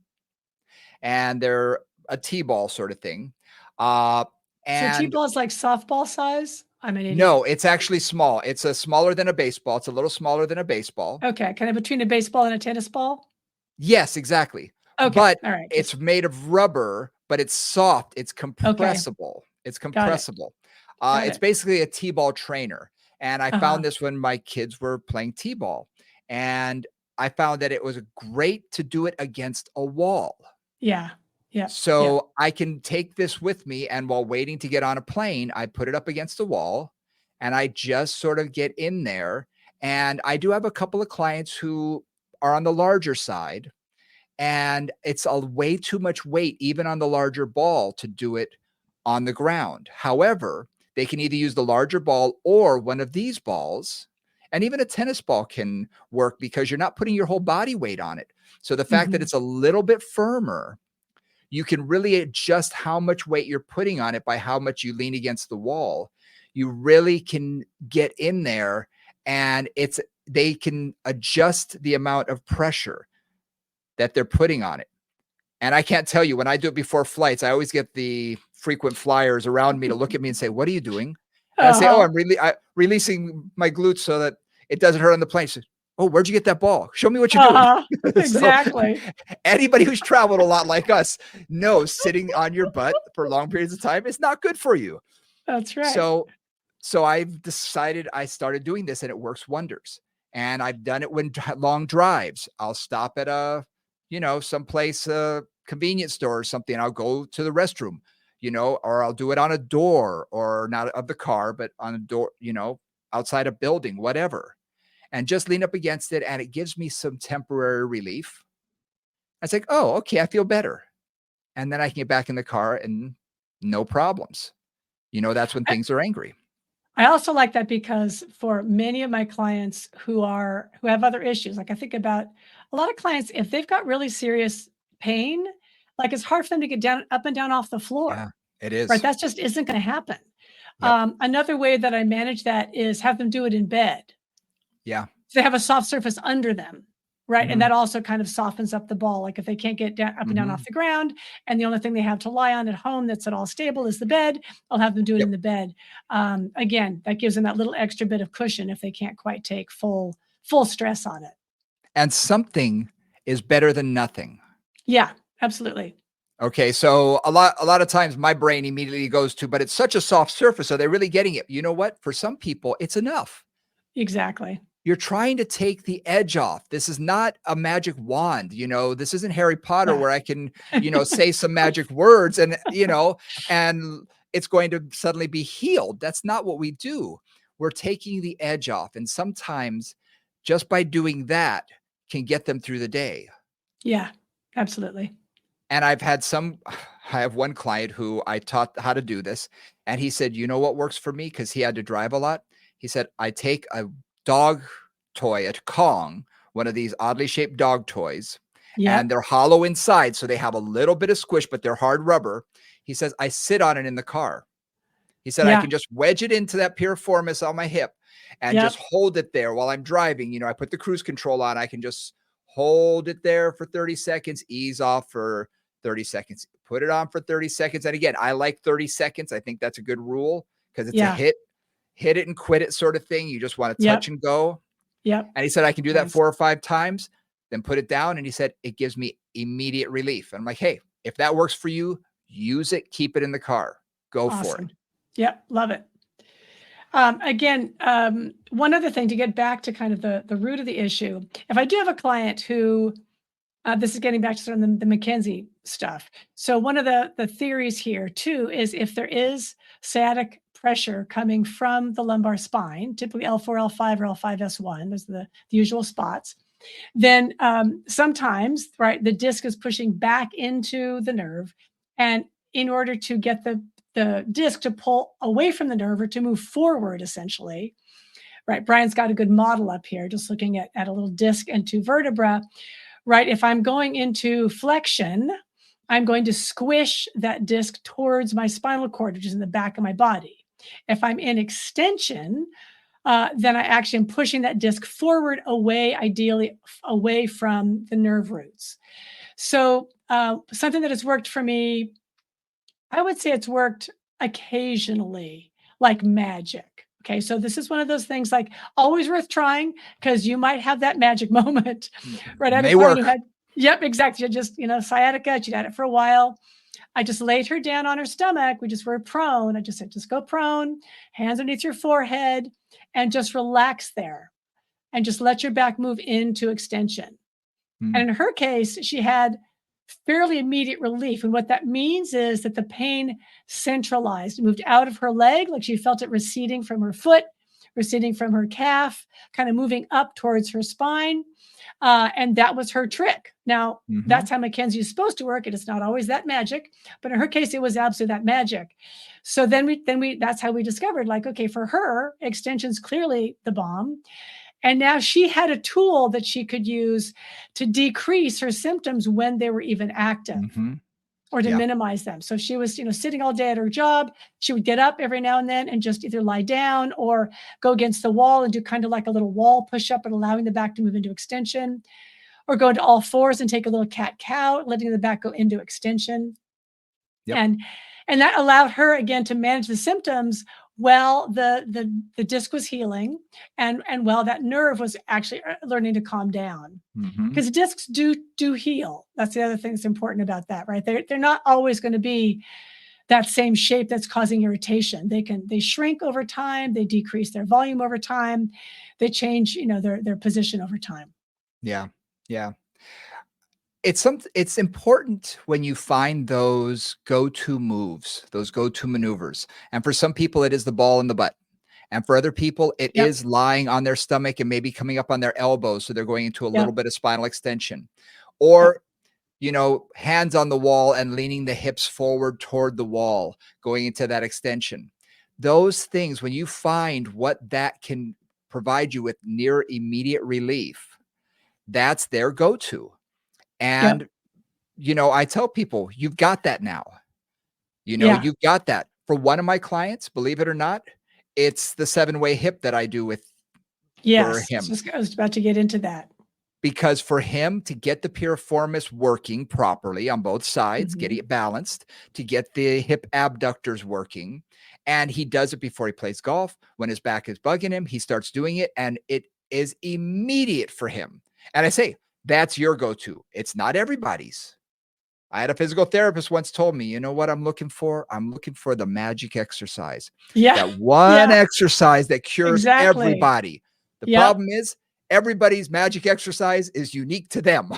Speaker 1: and they're a T-ball sort of thing. Uh,
Speaker 2: So
Speaker 1: and
Speaker 2: T-ball is like softball size? I'm an idiot.
Speaker 1: no, it's actually small. It's a smaller than a baseball. It's a little smaller than a baseball.
Speaker 2: Okay, kind of between a baseball and a tennis ball?
Speaker 1: Yes, exactly.
Speaker 2: Okay,
Speaker 1: But
Speaker 2: alright,
Speaker 1: it's
Speaker 2: just
Speaker 1: made of rubber, but it's soft, it's
Speaker 2: okay,
Speaker 1: compressible. It's
Speaker 2: got it,
Speaker 1: compressible.
Speaker 2: got
Speaker 1: It's
Speaker 2: it.
Speaker 1: basically a T-ball trainer, and I
Speaker 2: Uh-huh.
Speaker 1: found this when my kids were playing T-ball, and I found that it was great to do it against a wall.
Speaker 2: Yeah. Yep, yep.
Speaker 1: So I can take this with me, and while waiting to get on a plane, I put it up against the wall, and I just sort of get in there, and I do have a couple of clients who are on the larger side, and it's a way too much weight even on the larger ball to do it on the ground. However, they can either use the larger ball or one of these balls, and even a tennis ball can work because you're not putting your whole body weight on it. So the fact that
Speaker 2: Mhm.
Speaker 1: it's a little bit firmer, you can really adjust how much weight you're putting on it by how much you lean against the wall. You really can get in there, and they can adjust the amount of pressure that they're putting on it. And I can't tell you, when I do it before flights, I always get the frequent flyers around me to look at me and say, "What are you doing?" And I say, "Oh,
Speaker 2: Uh-huh.
Speaker 1: releasing my glutes so that it doesn't hurt on the plane." She says, "Oh, where'd you get that ball? Show me what you're doing."
Speaker 2: Uh-huh.
Speaker 1: So
Speaker 2: Exactly.
Speaker 1: anybody who's traveled a lot like us knows sitting on your butt for long periods of time is not good for you.
Speaker 2: That's right.
Speaker 1: So so I've decided I started doing this and it works wonders. And I've done it when long drives. I'll stop at someplace, convenience store or something. I'll go to the restroom, or I'll do it on a door, or not of the car, but on a door, outside a building, whatever. And just lean up against it. And it gives me some temporary relief. It's like, oh, okay, I feel better. And then I can get back in the car and no problems. That's when
Speaker 2: I
Speaker 1: things are angry.
Speaker 2: I also like that because for many of my clients who have other issues, like I think about a lot of clients, if they've got really serious pain, like it's hard for them to get down up and down off the
Speaker 1: Yeah,
Speaker 2: floor,
Speaker 1: it
Speaker 2: right?
Speaker 1: is.
Speaker 2: That just isn't gonna happen.
Speaker 1: Yep.
Speaker 2: Another way that I manage that is have them do it in bed.
Speaker 1: Yeah.
Speaker 2: So they have a soft surface under them, right? And
Speaker 1: Mhm.
Speaker 2: that also kind of softens up the ball. Like if they can't get down up and down off
Speaker 1: Mhm.
Speaker 2: the ground, and the only thing they have to lie on at home that's at all stable is the bed, I'll have them do it
Speaker 1: Yep.
Speaker 2: in the bed. Again, that gives them that little extra bit of cushion if they can't quite take full stress on it.
Speaker 1: And something is better than nothing.
Speaker 2: Yeah, absolutely.
Speaker 1: Okay, so a lot of times my brain immediately goes to, "But it's such a soft surface, are they really getting it?" You know what? For some people, it's enough.
Speaker 2: Exactly.
Speaker 1: You're trying to take the edge off. This is not a magic wand, this isn't Harry Potter
Speaker 2: Yeah.
Speaker 1: where I can, say some magic words and it's going to suddenly be healed. That's not what we do. We're taking the edge off, and sometimes just by doing that can get them through the day.
Speaker 2: Yeah, absolutely.
Speaker 1: And I've had some I have one client who I taught how to do this, and he said, "You know what works for me?" Because he had to drive a lot. He said, "I take a dog toy, a Kong, one of these oddly shaped dog toys, and
Speaker 2: Yep.
Speaker 1: they're hollow inside, so they have a little bit of squish, but they're hard rubber." He says, "I sit on it in the car." He said, "I
Speaker 2: Yeah.
Speaker 1: can just wedge it into that piriformis on my hip and just
Speaker 2: Yep.
Speaker 1: hold it there while I'm driving. I put the cruise control on. I can just hold it there for 30 seconds, ease off for 30 seconds, put it on for 30 seconds." And again, I like 30 seconds. I think that's a good rule because it's a
Speaker 2: Yeah.
Speaker 1: hit it and quit it sort of thing. You just want to touch
Speaker 2: Yep.
Speaker 1: and go.
Speaker 2: Yep.
Speaker 1: And he said, "I can do that
Speaker 2: Nice.
Speaker 1: 4 or 5 times, then put it down." And he said, "It gives me immediate relief." And I'm like, "Hey, if that works for you, use it, keep it in the car, go for it."
Speaker 2: Awesome. Yep. Love it. Again, one other thing to get back to kind of the root of the issue. If I do have a client who, this is getting back to sort of the McKenzie stuff. So one of the theories here too is if there is sciatic pressure coming from the lumbar spine, typically L4, L5, or L5S1, those are the usual spots, then sometimes, right, the disc is pushing back into the nerve. And in order to get the disc to pull away from the nerve or to move forward, essentially, right? Brian's got a good model up here, just looking at a little disc and two vertebra, right? If I'm going into flexion, I'm going to squish that disc towards my spinal cord, which is in the back of my body. If I'm in extension, then I actually am pushing that disc forward, away, ideally away from the nerve roots. So something that has worked for me, I would say it's worked occasionally, like magic. Okay, so this is one of those things like always worth trying because you might have that magic moment. Right, I had a
Speaker 1: May
Speaker 2: client who
Speaker 1: work.
Speaker 2: had, yep, exactly. Just sciatica. She'd had it for a while. I just laid her down on her stomach. We just were prone. I just said, just go prone, hands underneath your forehead, and just relax there and just let your back move into extension.
Speaker 1: Mm,
Speaker 2: And in her case, she had fairly immediate relief. And what that means is that the pain centralized, moved out of her leg, like she felt it receding from her foot, receding from her calf, kind of moving up towards her spine. And that was her trick. Now,
Speaker 1: mhm,
Speaker 2: that's how McKenzie is supposed to work. And it's not always that magic, but in her case, it was absolutely that magic. So then we that's how we discovered, like, okay, for her, extension's clearly the bomb. And now she had a tool that she could use to decrease her symptoms when they were even active
Speaker 1: mhm.
Speaker 2: or to
Speaker 1: Yeah,
Speaker 2: minimize them. So she was, sitting all day at her job. She would get up every now and then and just either lie down or go against the wall and do kind of like a little wall push up and allowing the back to move into extension, or go to all fours and take a little cat cow, letting the back go into extension.
Speaker 1: yep.
Speaker 2: And that allowed her again to manage the symptoms while the disc was healing and while that nerve was actually learning to calm down.
Speaker 1: Mhm,
Speaker 2: Because discs do heal. That's the other thing that's important about that, right? They're not always going to be that same shape that's causing irritation. They shrink over time, they decrease their volume over time, they change, their position over time.
Speaker 1: yeah, yeah. It's important when you find those go-to moves, those go-to maneuvers, and for some people, it is the ball in the butt, and for other people, it
Speaker 2: Yep.
Speaker 1: is lying on their stomach and maybe coming up on their elbows, so they're going into a little
Speaker 2: Yep.
Speaker 1: bit of spinal extension,
Speaker 2: Yep.
Speaker 1: or, hands on the wall and leaning the hips forward toward the wall, going into that extension. Those things, when you find what that can provide you with near immediate relief, that's their go-to.
Speaker 2: Yep.
Speaker 1: And, I tell people, you've got that now.
Speaker 2: Yeah.
Speaker 1: You've got that. For one of my clients, believe it or not, it's the seven-way hip that I do with for
Speaker 2: Yes.
Speaker 1: him.
Speaker 2: I was about to get into that.
Speaker 1: Because for him to get the piriformis working properly on both sides, getting
Speaker 2: Mhm.
Speaker 1: it balanced, to get the hip abductors working, and he does it before he plays golf. When his back is bugging him, he starts doing it, and it is immediate for him. And I say, that's your go-to. It's not everybody's. I had a physical therapist once told me, "You know what I'm looking for? I'm looking for the magic exercise.
Speaker 2: Yeah.
Speaker 1: That one
Speaker 2: Yeah.
Speaker 1: exercise that cures
Speaker 2: Exactly.
Speaker 1: everybody." The
Speaker 2: Yep.
Speaker 1: problem is everybody's magic exercise is unique to them.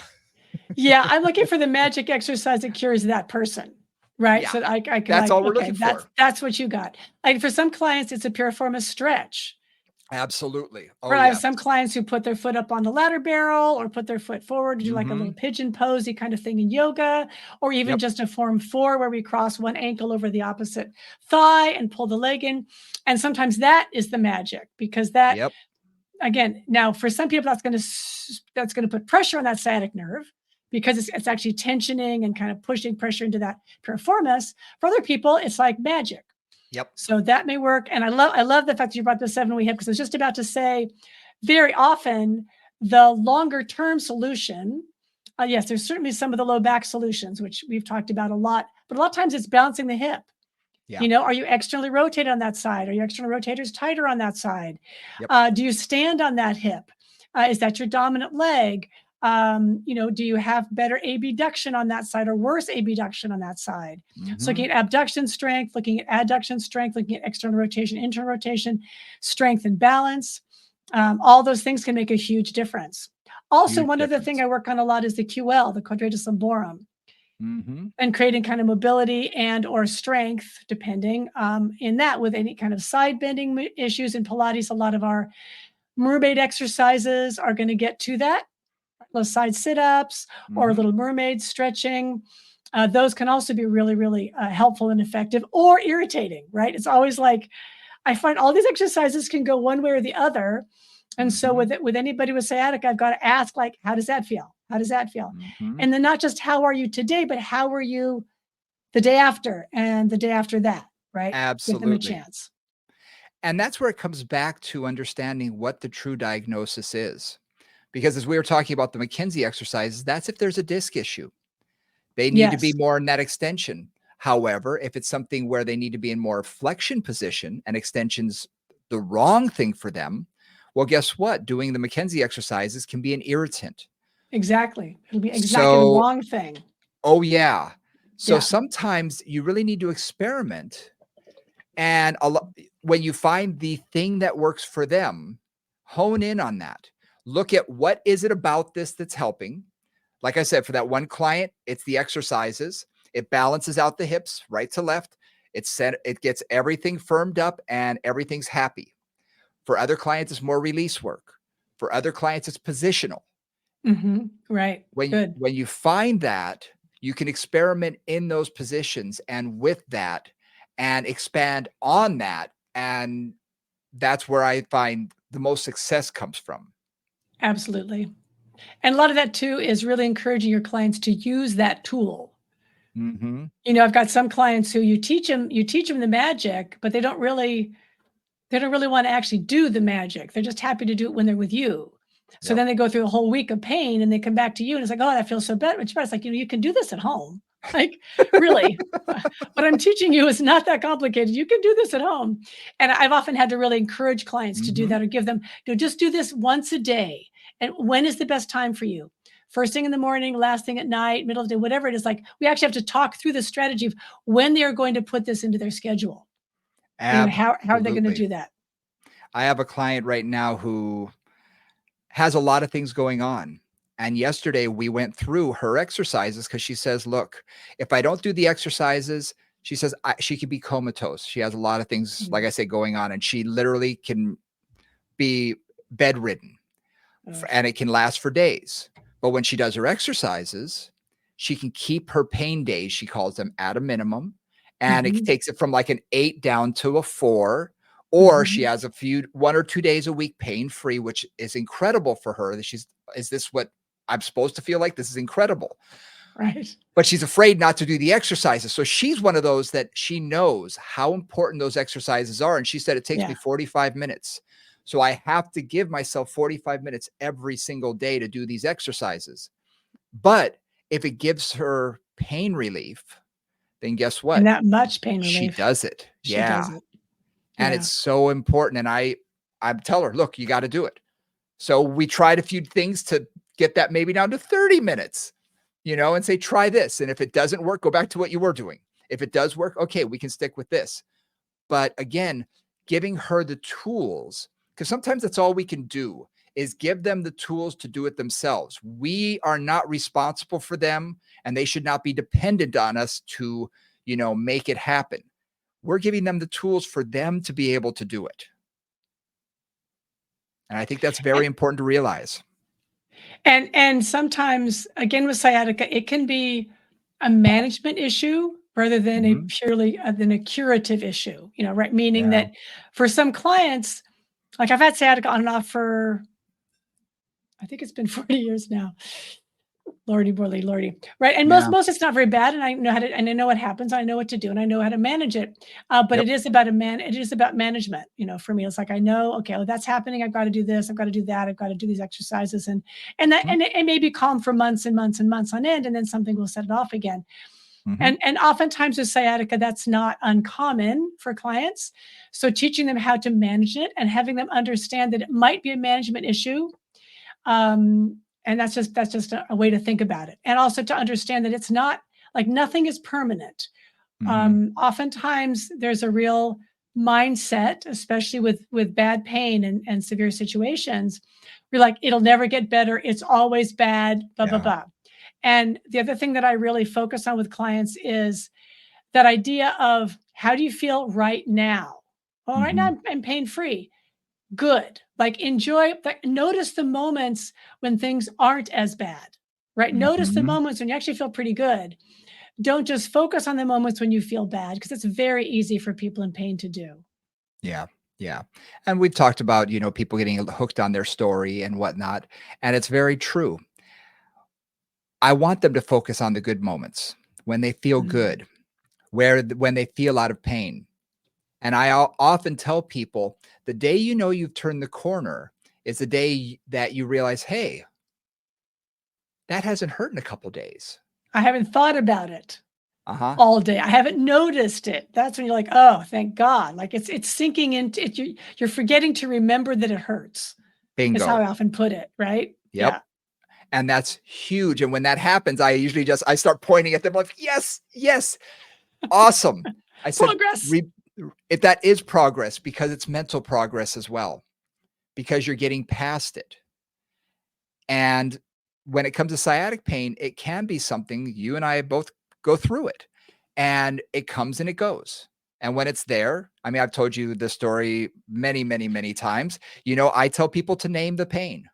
Speaker 2: Yeah, I'm looking for the magic exercise that cures that person, right?
Speaker 1: Yeah,
Speaker 2: So I can
Speaker 1: that's
Speaker 2: like,
Speaker 1: all we're
Speaker 2: okay,
Speaker 1: looking
Speaker 2: that's
Speaker 1: for.
Speaker 2: that's what you got. Like for some clients, it's a piriformis stretch,
Speaker 1: Absolutely.
Speaker 2: Or
Speaker 1: Oh,
Speaker 2: I have
Speaker 1: yes.
Speaker 2: some clients who put their foot up on the ladder barrel or put their foot forward to do like a little
Speaker 1: Mhm.
Speaker 2: pigeon posey kind of thing in yoga, or even
Speaker 1: Yep.
Speaker 2: just a form 4 where we cross one ankle over the opposite thigh and pull the leg in. And sometimes that is the magic because that,
Speaker 1: Yep.
Speaker 2: again, now for some people that's going to put pressure on that sciatic nerve because it's actually tensioning and kind of pushing pressure into that piriformis. For other people, it's like magic.
Speaker 1: Yep.
Speaker 2: So that may work. And I love the fact that you brought the 7 week hip because I was just about to say very often the longer term solution, yes, there's certainly some of the low back solutions, which we've talked about a lot, but a lot of times it's balancing the hip.
Speaker 1: Yeah.
Speaker 2: Are you externally rotated on that side? Are your external rotators tighter on that side?
Speaker 1: Yep.
Speaker 2: Do you stand on that hip? Is that your dominant leg? Do you have better abduction on that side or worse abduction on that side? So
Speaker 1: Mhm.
Speaker 2: looking at abduction strength, looking at adduction strength, looking at external rotation, internal rotation, strength and balance. All those things can make a huge difference. Also,
Speaker 1: Huge
Speaker 2: one other thing
Speaker 1: difference.
Speaker 2: I work on a lot is the QL, the quadratus lumborum,
Speaker 1: Mhm.
Speaker 2: and creating kind of mobility and or strength, depending in that with any kind of side bending issues in Pilates. A lot of our mermaid exercises are going to get to that, those side sit-ups or
Speaker 1: Mhm.
Speaker 2: little mermaid stretching. Those can also be really, really helpful and effective or irritating, right? It's always like I find all these exercises can go one way or the other. And so
Speaker 1: Mhm.
Speaker 2: with anybody with sciatica, I've got to ask, like, how does that feel? How does that feel?
Speaker 1: Mhm.
Speaker 2: And then not just how are you today, but how are you the day after and the day after that, right? Give them a
Speaker 1: Absolutely.
Speaker 2: chance.
Speaker 1: And that's where it comes back to understanding what the true diagnosis is. Because as we were talking about the McKenzie exercises, that's if there's a disc issue. They need to be
Speaker 2: Yes,
Speaker 1: more in that extension. However, if it's something where they need to be in more flexion position and extension's the wrong thing for them, well, guess what? Doing the McKenzie exercises can be an irritant.
Speaker 2: exactly. It'll be exactly the
Speaker 1: So,
Speaker 2: wrong thing.
Speaker 1: oh yeah. So
Speaker 2: Yeah.
Speaker 1: sometimes you really need to experiment and when you find the thing that works for them, hone in on that. Look at what is it about this that's helping. Like I said, for that one client, it's the exercises. It balances out the hips right to left. It gets everything firmed up and everything's happy. For other clients, it's more release work. For other clients, it's positional.
Speaker 2: Right.
Speaker 1: When
Speaker 2: Good.
Speaker 1: when you find that, you can experiment in those positions and with that and expand on that. And that's where I find the most success comes from.
Speaker 2: Absolutely. And a lot of that too is really encouraging your clients to use that tool.
Speaker 1: Mhm.
Speaker 2: I've got some clients who you teach them the magic, but they don't really want to actually do the magic. They're just happy to do it when they're with you. So
Speaker 1: Yep.
Speaker 2: then they go through a whole week of pain and they come back to you and it's like, oh, that feels so better. Much better. It's like, you can do this at home. Like, really, what I'm teaching you is not that complicated. You can do this at home. And I've often had to really encourage clients to do
Speaker 1: Mhm.
Speaker 2: that or give them, just do this once a day. And when is the best time for you? First thing in the morning, last thing at night, middle of the day, whatever it is. Like, we actually have to talk through the strategy of when they are going to put this into their schedule. How are they going to
Speaker 1: Absolutely.
Speaker 2: do that?
Speaker 1: I have a client right now who has a lot of things going on. And yesterday we went through her exercises because she says, look, if I don't do the exercises, she says she could be comatose. She has a lot of things, like
Speaker 2: Mm.
Speaker 1: I said, going on, and she literally can be bedridden
Speaker 2: Ugh.
Speaker 1: and it can last for days. But when she does her exercises, she can keep her pain days, she calls them, at a minimum. And it
Speaker 2: Mhm,
Speaker 1: takes it from like an 8 down to a 4. Or she
Speaker 2: mhm.
Speaker 1: has 1 or 2 days a week pain free, which is incredible for her. That is this what I'm supposed to feel like? This is incredible.
Speaker 2: Right.
Speaker 1: But she's afraid not to do the exercises. So she's one of those that she knows how important those exercises are. And she said, it takes me
Speaker 2: Yeah.
Speaker 1: 45 minutes. So I have to give myself 45 minutes every single day to do these exercises. But if it gives her pain relief, then guess
Speaker 2: And
Speaker 1: what?
Speaker 2: that much pain
Speaker 1: She
Speaker 2: relief.
Speaker 1: does it.
Speaker 2: She does
Speaker 1: Yeah.
Speaker 2: it.
Speaker 1: And
Speaker 2: Yeah.
Speaker 1: it's so important. And I tell her, look, you got to do it. So we tried a few things to get that maybe down to 30 minutes, and say, try this. And if it doesn't work, go back to what you were doing. If it does work, okay, we can stick with this. But again, giving her the tools, because sometimes that's all we can do is give them the tools to do it themselves. We are not responsible for them and they should not be dependent on us to, make it happen. We're giving them the tools for them to be able to do it. And I think that's
Speaker 2: And
Speaker 1: very important to realize.
Speaker 2: and sometimes, again, with sciatica, it can be a management issue rather than a
Speaker 1: Mhm.
Speaker 2: purely than a curative issue, right? Meaning
Speaker 1: Yeah.
Speaker 2: that for some clients, like I've had sciatica on and off for, I think it's been 40 years now. Lordy, lordy, lordy. Right. And most
Speaker 1: Yeah.
Speaker 2: most it's not very bad. And I know how to, and I know what happens. I know what to do and I know how to manage it. But
Speaker 1: Yep.
Speaker 2: it is about management. For me, it's like I know, okay, well, that's happening. I've got to do this, I've got to do that, I've got to do these exercises.
Speaker 1: Mhm.
Speaker 2: And it may be calm for months and months and months on end, and then something will set it off again.
Speaker 1: Mhm.
Speaker 2: And oftentimes with sciatica, that's not uncommon for clients. So teaching them how to manage it and having them understand that it might be a management issue, and that's just a way to think about it. And also to understand that it's not like nothing is permanent.
Speaker 1: Mhm.
Speaker 2: Oftentimes there's a real mindset, especially with bad pain and severe situations. You're like, it'll never get better. It's always bad, blah, blah,
Speaker 1: Yeah.
Speaker 2: blah. And the other thing that I really focus on with clients is that idea of how do you feel right now? Well, right now
Speaker 1: Mhm.
Speaker 2: I'm pain free. Good. Like enjoy, like notice the moments when things aren't as bad, right? Notice the
Speaker 1: Mhm.
Speaker 2: moments when you actually feel pretty good. Don't just focus on the moments when you feel bad because it's very easy for people in pain to do.
Speaker 1: Yeah. Yeah. And we've talked about, people getting hooked on their story and whatnot, and it's very true. I want them to focus on the good moments when they feel
Speaker 2: Mm.
Speaker 1: good, when they feel out of pain. And I often tell people the day you know you've turned the corner is the day that you realize, hey, that hasn't hurt in a couple days.
Speaker 2: I haven't thought about it
Speaker 1: Uh huh.
Speaker 2: all day. I haven't noticed it. That's when you're like, oh, thank God. Like it's sinking into it. You're forgetting to remember that it hurts. Is how
Speaker 1: Bingo.
Speaker 2: I often put it. Right?
Speaker 1: Yep.
Speaker 2: Yeah.
Speaker 1: And that's huge. And when that happens, I usually I start pointing at them like, yes, yes, awesome. I said,
Speaker 2: Progress.
Speaker 1: re- if that is progress, because it's mental progress as well, because you're getting past it. And when it comes to sciatic pain, it can be something you and I both go through it, and it comes and it goes. And when it's there, I mean, I've told you this story many, many, many times. I tell people to name the pain,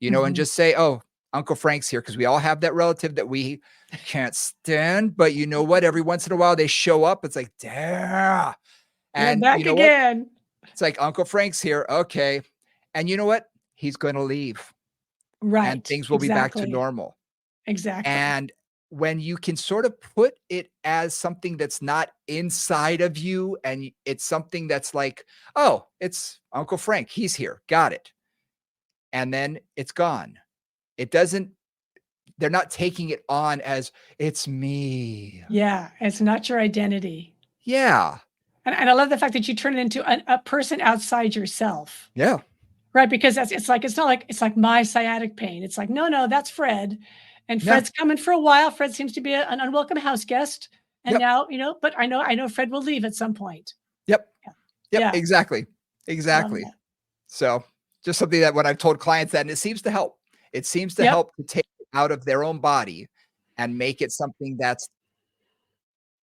Speaker 1: and
Speaker 2: Mhm.
Speaker 1: just say, oh, Uncle Frank's here, because we all have that relative that we can't stand. But you know what? Every once in a while they show up. It's like, yeah.
Speaker 2: They're
Speaker 1: And you
Speaker 2: back
Speaker 1: know what?
Speaker 2: again.
Speaker 1: It's like Uncle Frank's here. Okay. And you know what? He's going to leave and
Speaker 2: Right.
Speaker 1: things will be back to
Speaker 2: Exactly.
Speaker 1: normal.
Speaker 2: Exactly.
Speaker 1: And when you can sort of put it as something that's not inside of you and it's something that's like, oh, it's Uncle Frank. He's here. Got it. And then it's gone. It doesn't, they're not taking it on as it's me.
Speaker 2: Yeah, it's not your identity.
Speaker 1: Yeah.
Speaker 2: And I love the fact that you turn it into a person outside yourself,
Speaker 1: Yeah.
Speaker 2: right? Because it's not like it's like my sciatic pain. It's like, no, no, that's Fred. And
Speaker 1: Yeah.
Speaker 2: Fred's coming for a while. Fred seems to be an unwelcome house guest. And
Speaker 1: Yep.
Speaker 2: now, but I know Fred will leave at some point.
Speaker 1: Yep.
Speaker 2: Yeah.
Speaker 1: Yep.
Speaker 2: Yeah.
Speaker 1: Exactly.
Speaker 2: Love
Speaker 1: Exactly.
Speaker 2: that.
Speaker 1: So just something that when I've told clients that, and it seems to help. It seems to
Speaker 2: Yep.
Speaker 1: help to take it out of their own body and make it something that's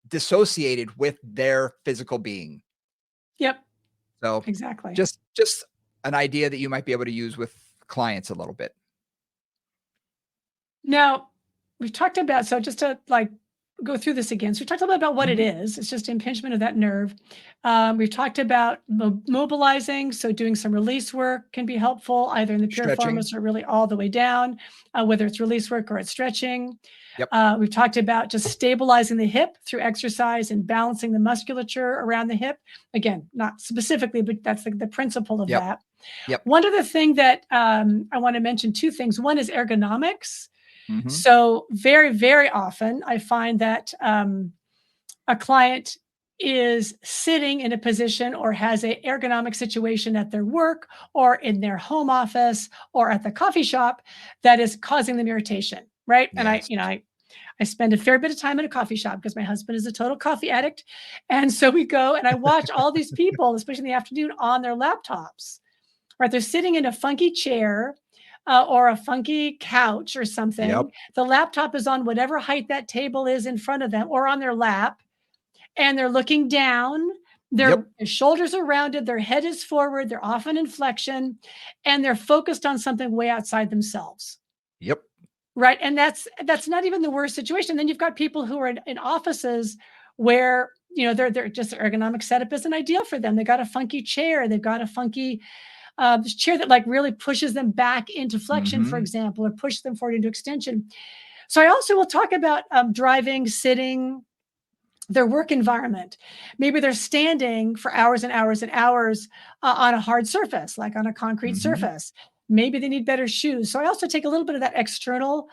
Speaker 1: dissociated with their physical being.
Speaker 2: Yep.
Speaker 1: So
Speaker 2: Exactly.
Speaker 1: just an idea that you might be able to use with clients a little bit.
Speaker 2: Now, we've talked about, so just to like go through this again. So we talked a little bit about what it
Speaker 1: Mhm.
Speaker 2: is. It's just impingement of that nerve. We've talked about mobilizing. So doing some release work can be helpful, either in the
Speaker 1: Stretching.
Speaker 2: piriformis or really all the way down, whether it's release work or it's stretching.
Speaker 1: Yep.
Speaker 2: We've talked about just stabilizing the hip through exercise and balancing the musculature around the hip. Again, not specifically, but that's the principle of
Speaker 1: Yep.
Speaker 2: that.
Speaker 1: Yep.
Speaker 2: One other thing that I want to mention, two things. One is ergonomics.
Speaker 1: Mhm.
Speaker 2: So very, very often I find that a client is sitting in a position or has a ergonomic situation at their work or in their home office or at the coffee shop that is causing them irritation, right? And
Speaker 1: Yes.
Speaker 2: I spend a fair bit of time in a coffee shop because my husband is a total coffee addict. And so we go and I watch all these people, especially in the afternoon, on their laptops, right? They're sitting in a funky chair or a funky couch or
Speaker 1: Yep.
Speaker 2: something. The laptop is on whatever height that table is in front of them or on their lap, and they're looking down
Speaker 1: Yep.
Speaker 2: Their shoulders are rounded, their head is forward, they're often in flexion, and they're focused on something way outside themselves.
Speaker 1: Yep.
Speaker 2: Right, and that's not even the worst situation. Then you've got people who are in offices where, they're just their ergonomic setup isn't ideal for them. They got a funky chair, they've got a funky, chair that, like, really pushes them back into flexion, for
Speaker 1: Mhm.
Speaker 2: example, or pushes them forward into extension. So I also will talk about, driving, sitting, their work environment. Maybe they're standing for hours and hours and hours, on a hard surface, like on a concrete
Speaker 1: Mhm.
Speaker 2: surface. Maybe they need better shoes. So I also take a little bit of that external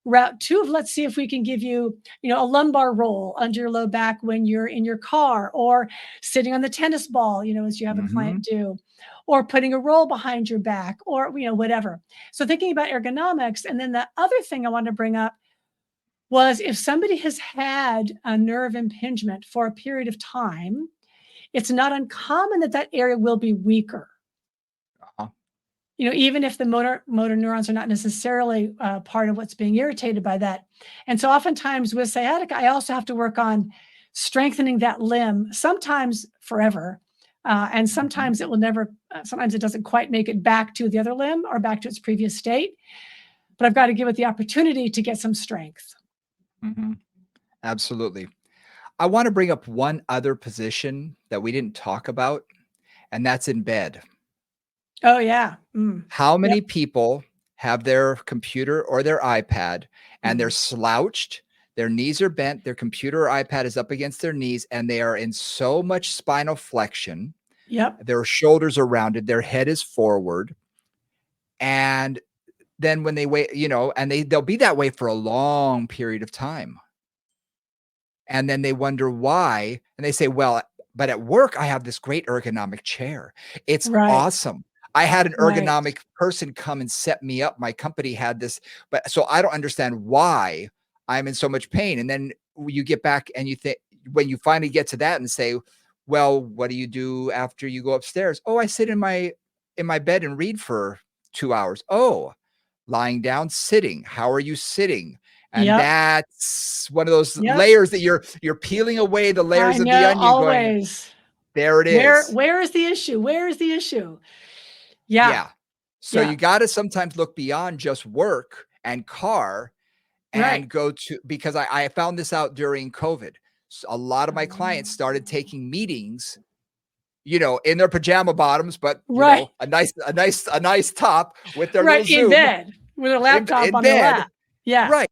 Speaker 2: route too of, let's see if we can give you, a lumbar roll under your low back when you're in your car, or sitting on the tennis ball, as you have a client
Speaker 1: Mhm.
Speaker 2: do, or putting a roll behind your back, or, whatever. So thinking about ergonomics. And then the other thing I want to bring up was, if somebody has had a nerve impingement for a period of time, it's not uncommon that that area will be weaker.
Speaker 1: Uh-huh.
Speaker 2: Even if the motor neurons are not necessarily, part of what's being irritated by that. And so oftentimes with sciatica, I also have to work on strengthening that limb, sometimes forever. And
Speaker 1: Mhm.
Speaker 2: sometimes it will never, sometimes it doesn't quite make it back to the other limb or back to its previous state. But I've got to give it the opportunity to get some strength.
Speaker 1: Mhm. Absolutely. I wanna bring up one other position that we didn't talk about, and that's in bed.
Speaker 2: Oh, yeah. Mm.
Speaker 1: How
Speaker 2: Yep.
Speaker 1: many people have their computer or their iPad and they're
Speaker 2: Mm.
Speaker 1: slouched, their knees are bent, their computer or iPad is up against their knees, and they are in so much spinal flexion,
Speaker 2: Yep.
Speaker 1: their shoulders are rounded, their head is forward, and then when they wait, and they'll be that way for a long period of time. And then they wonder why, and they say, "Well, but at work, I have this great ergonomic chair. It's
Speaker 2: Right.
Speaker 1: awesome. I had an
Speaker 2: Right.
Speaker 1: ergonomic person come and set me up. My company had this, but so I don't understand why I'm in so much pain." And then you get back and you think, when you finally get to that and say, "Well, what do you do after you go upstairs?" "Oh, I sit in my bed and read for 2 hours." "Oh, lying down, sitting. How are you sitting?" And
Speaker 2: Yep.
Speaker 1: that's one of those
Speaker 2: Yep.
Speaker 1: layers that you're peeling away the
Speaker 2: I
Speaker 1: layers of the
Speaker 2: know,
Speaker 1: onion going,
Speaker 2: always.
Speaker 1: "There it
Speaker 2: Where
Speaker 1: is."
Speaker 2: where is the issue? Where is the issue? Yeah.
Speaker 1: Yeah. So
Speaker 2: Yeah.
Speaker 1: you gotta sometimes look beyond just work and car
Speaker 2: Right.
Speaker 1: and go to, because I found this out during COVID. A lot of my clients started
Speaker 2: Oh.
Speaker 1: taking meetings, in their pajama bottoms, but,
Speaker 2: Right.
Speaker 1: a nice top with their little
Speaker 2: Right, in
Speaker 1: Zoom
Speaker 2: bed with a
Speaker 1: in
Speaker 2: laptop
Speaker 1: in
Speaker 2: on their
Speaker 1: bed.
Speaker 2: lap. Yeah.
Speaker 1: Right.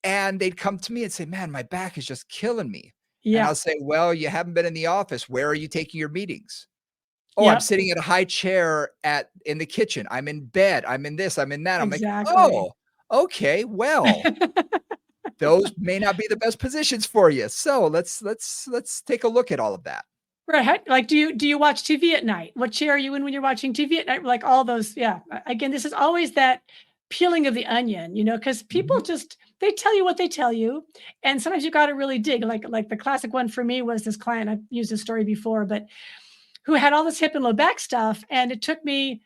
Speaker 1: And they'd come to me and say, "Man, my back is just killing me." And
Speaker 2: Yeah.
Speaker 1: I'll say, "Well, you haven't been in the office. Where are you taking your meetings?" "Oh, I'm
Speaker 2: Yep.
Speaker 1: sitting at a high chair at in the kitchen. I'm in bed. I'm in this. I'm in that." I'm like,
Speaker 2: Exactly.
Speaker 1: "Oh, okay. Well, those may not be the best positions for you. So let's take a look at all of that."
Speaker 2: Right, like, do you watch TV at night? What chair are you in when you're watching TV at night? Like, all those, yeah. Again, this is always that peeling of the onion, because people
Speaker 1: Mhm.
Speaker 2: just they tell you what they tell you, and sometimes you gotta really dig. Like the classic one for me was this client, I've used this story before, but who had all this hip and low back stuff, and it took me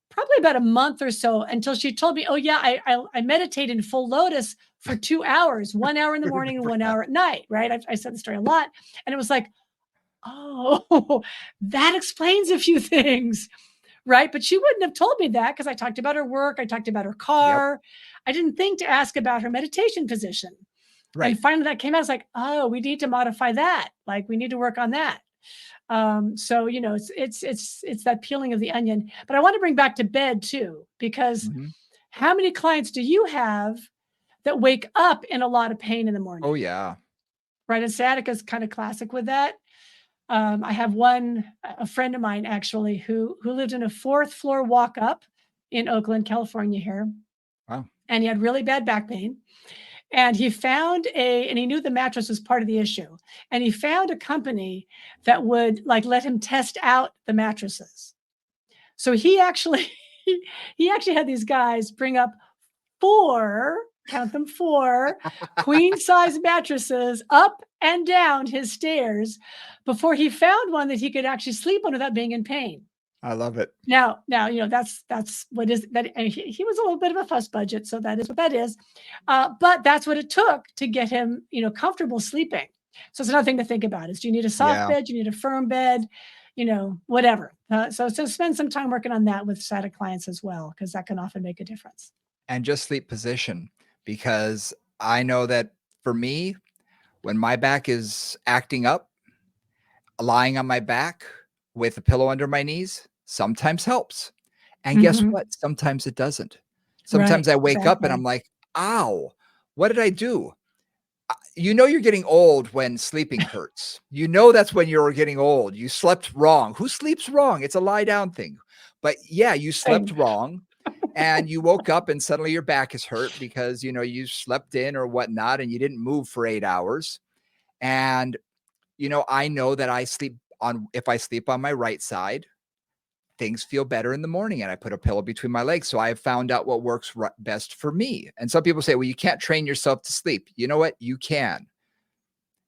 Speaker 2: probably about a month or so until she told me, "Oh, yeah, I meditate in full lotus for 2 hours, 1 hour in the morning and 1 hour at night," right? I said the story a lot, and it was like, "Oh, that explains a few things," right? But she wouldn't have told me that because I talked about her work, I talked about her
Speaker 1: Yep.
Speaker 2: car. I didn't think to ask about her meditation position.
Speaker 1: Right.
Speaker 2: And finally that came out. It's like, "Oh, we need to modify that. Like, we need to work on that." So, it's that peeling of the onion. But I want to bring back to bed too, because
Speaker 1: Mhm.
Speaker 2: how many clients do you have that wake up in a lot of pain in the
Speaker 1: Oh,
Speaker 2: morning?
Speaker 1: yeah.
Speaker 2: Right? And sciatica is kind of classic with that. I have one, a friend of mine actually, who lived in a fourth floor walk up in Oakland, California here,
Speaker 1: Wow.
Speaker 2: and he had really bad back pain. And he knew the mattress was part of the issue. And he found a company that would, like, let him test out the mattresses. So he actually he actually had these guys bring up 4, count them, 4 queen size mattresses up and down his stairs before he found one that he could actually sleep on without being in pain.
Speaker 1: I love it.
Speaker 2: Now, that's what is that, and he was a little bit of a fuss budget, so that is what that is. But that's what it took to get him, comfortable sleeping. So it's another thing to think about is, do you need a soft
Speaker 1: Yeah.
Speaker 2: bed? Do you need a firm bed? Whatever. So spend some time working on that with sciatic clients as well, because that can often make a difference.
Speaker 1: And just sleep position, because I know that for me, when my back is acting up, lying on my back with a pillow under my knees sometimes helps. And guess
Speaker 2: Mhm.
Speaker 1: what? Sometimes it doesn't. Sometimes
Speaker 2: Right,
Speaker 1: I wake up and I'm
Speaker 2: exactly.
Speaker 1: like, ow, what did I do? You know, you're getting old when sleeping hurts. You know, that's when you're getting old. You slept wrong. Who sleeps wrong? It's a lie down thing. But yeah, you slept
Speaker 2: Same.
Speaker 1: wrong and you woke up and suddenly your back is hurt because, you slept in or whatnot and you didn't move for 8 hours. And, I know that if I sleep on my right side, things feel better in the morning and I put a pillow between my legs. So I've found out what works best for me. And some people say, well, you can't train yourself to sleep. You know what? You can.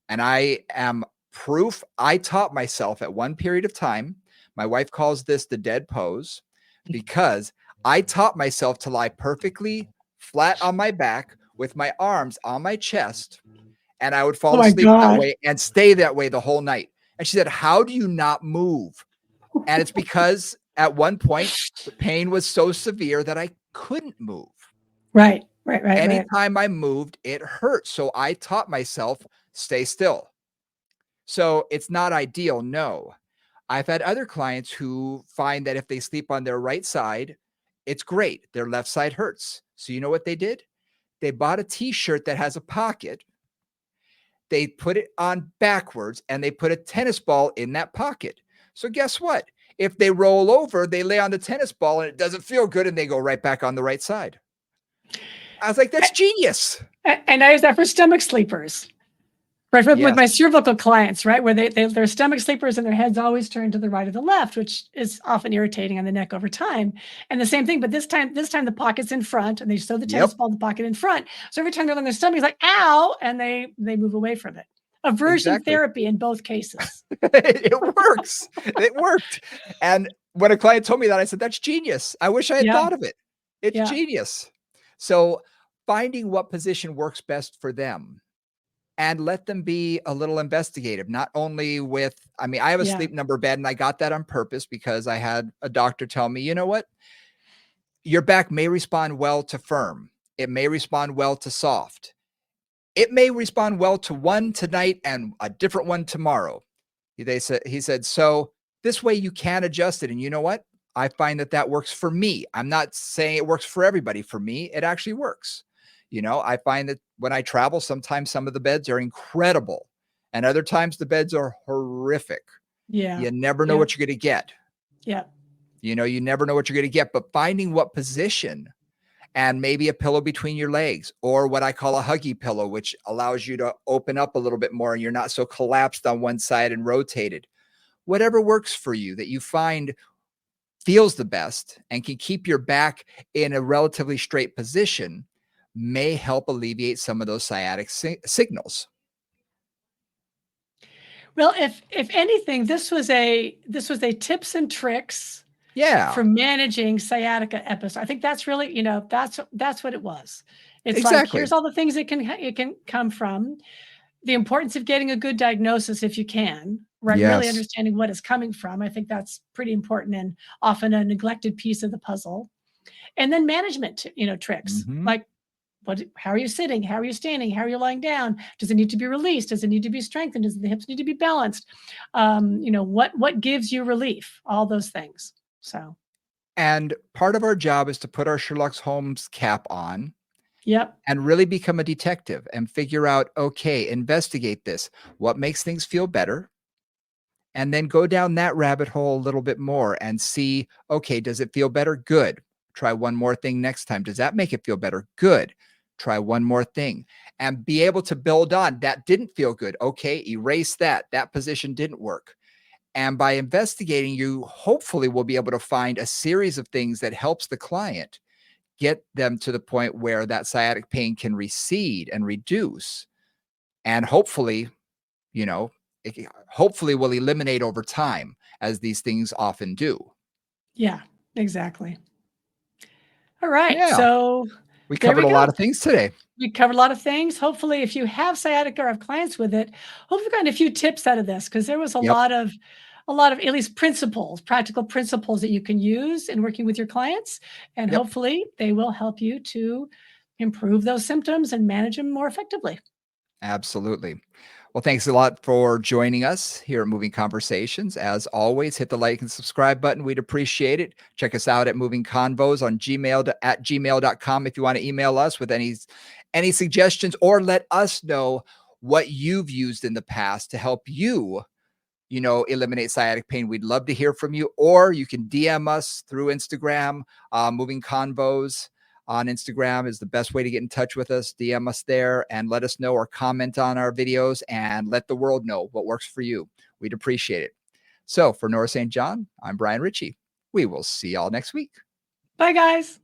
Speaker 1: And I am proof. I taught myself at one period of time. My wife calls this the dead pose because I taught myself to lie perfectly flat on my back with my arms on my chest. And I would
Speaker 2: Oh
Speaker 1: fall
Speaker 2: my
Speaker 1: asleep that
Speaker 2: god.
Speaker 1: way and stay that way the whole night. And she said, how do you not move? And it's because at one point, the pain was so severe that I couldn't move.
Speaker 2: Right, right, right, right.
Speaker 1: Anytime I moved, it hurt. So I taught myself, stay still. So it's not ideal, no. I've had other clients who find that if they sleep on their right side, it's great. Their left side hurts. So you know what they did? They bought a t-shirt that has a pocket. They put it on backwards and they put a tennis ball in that pocket. So guess what? If they roll over, they lay on the tennis ball and it doesn't feel good and they go right back on the right side. I was like, that's genius.
Speaker 2: And I use that for stomach sleepers. Right, with
Speaker 1: Yes.
Speaker 2: my cervical clients, right, where they're stomach sleepers and their heads always turn to the right or the left, which is often irritating on the neck over time. And the same thing, but this time the pocket's in front, and they sew the tennis
Speaker 1: Yep.
Speaker 2: ball in the pocket in front. So every time they're on their stomach, it's like ow, and they move away from it. Aversion
Speaker 1: Exactly.
Speaker 2: therapy in both cases.
Speaker 1: It works. It worked. And when a client told me that, I said, that's genius. I wish I had
Speaker 2: Yeah,
Speaker 1: thought of it. It's
Speaker 2: yeah,
Speaker 1: genius. So finding what position works best for them and let them be a little investigative, not only I have a
Speaker 2: yeah,
Speaker 1: sleep number bed and I got that on purpose because I had a doctor tell me, you know what? Your back may respond well to firm. It may respond well to soft. It may respond well to one tonight and a different one tomorrow. He said, so this way you can adjust it. And you know what? I find that works for me. I'm not saying it works for everybody. For me, it actually works. I find that when I travel, sometimes some of the beds are incredible and other times the beds are horrific.
Speaker 2: yeah,
Speaker 1: You never know
Speaker 2: yeah,
Speaker 1: what you're going to get.
Speaker 2: yeah,
Speaker 1: You never know what you're going to get, but finding what position and maybe a pillow between your legs or what I call a huggy pillow, which allows you to open up a little bit more and you're not so collapsed on one side and rotated. Whatever works for you that you find feels the best and can keep your back in a relatively straight position may help alleviate some of those sciatic signals.
Speaker 2: Well, if anything, this was a tips and tricks
Speaker 1: Yeah,
Speaker 2: for managing sciatica episodes. I think that's really, that's what it was. It's like,
Speaker 1: exactly.
Speaker 2: here's all the things it can come from. The importance of getting a good diagnosis if you can, right? Really
Speaker 1: Yes.
Speaker 2: understanding what it's coming from. I think that's pretty important and often a neglected piece of the puzzle. And then management, tricks
Speaker 1: Hmm.
Speaker 2: like how are you sitting? How are you standing? How are you lying down? Does it need to be released? Does it need to be strengthened? Does the hips need to be balanced? What gives you relief? All those things. So,
Speaker 1: And part of our job is to put our Sherlock Holmes cap on
Speaker 2: yep,
Speaker 1: and really become a detective and figure out, okay, investigate this. What makes things feel better? And then go down that rabbit hole a little bit more and see, okay, does it feel better? Good. Try one more thing next time. Does that make it feel better? Good. Try one more thing and be able to build on that didn't feel good. Okay, erase that. That position didn't work. And by investigating, you hopefully will be able to find a series of things that helps the client get them to the point where that sciatic pain can recede and reduce. And hopefully, you know, hopefully will eliminate over time as these things often do.
Speaker 2: yeah, exactly. All right.
Speaker 1: Yeah.
Speaker 2: So
Speaker 1: We
Speaker 2: There
Speaker 1: covered
Speaker 2: we
Speaker 1: a lot
Speaker 2: go.
Speaker 1: of things today.
Speaker 2: We covered a lot of things. Hopefully, if you have sciatica or have clients with it, hopefully you got a few tips out of this because there was
Speaker 1: Yep.
Speaker 2: a lot of at least principles, practical principles that you can use in working with your clients. And
Speaker 1: Yep.
Speaker 2: hopefully they will help you to improve those symptoms and manage them more effectively.
Speaker 1: Absolutely. Well, thanks a lot for joining us here at Moving Conversations. As always, hit the like and subscribe button. We'd appreciate it. Check us out at Moving Convos on at gmail.com if you want to email us with any suggestions or let us know what you've used in the past to help you, eliminate sciatic pain. We'd love to hear from you, or you can DM us through Instagram. Moving Convos on Instagram is the best way to get in touch with us. DM us there and let us know, or comment on our videos and let the world know what works for you. We'd appreciate it. So for Nora St. John, I'm Brian Ritchie. We will see y'all next week.
Speaker 2: Bye, guys.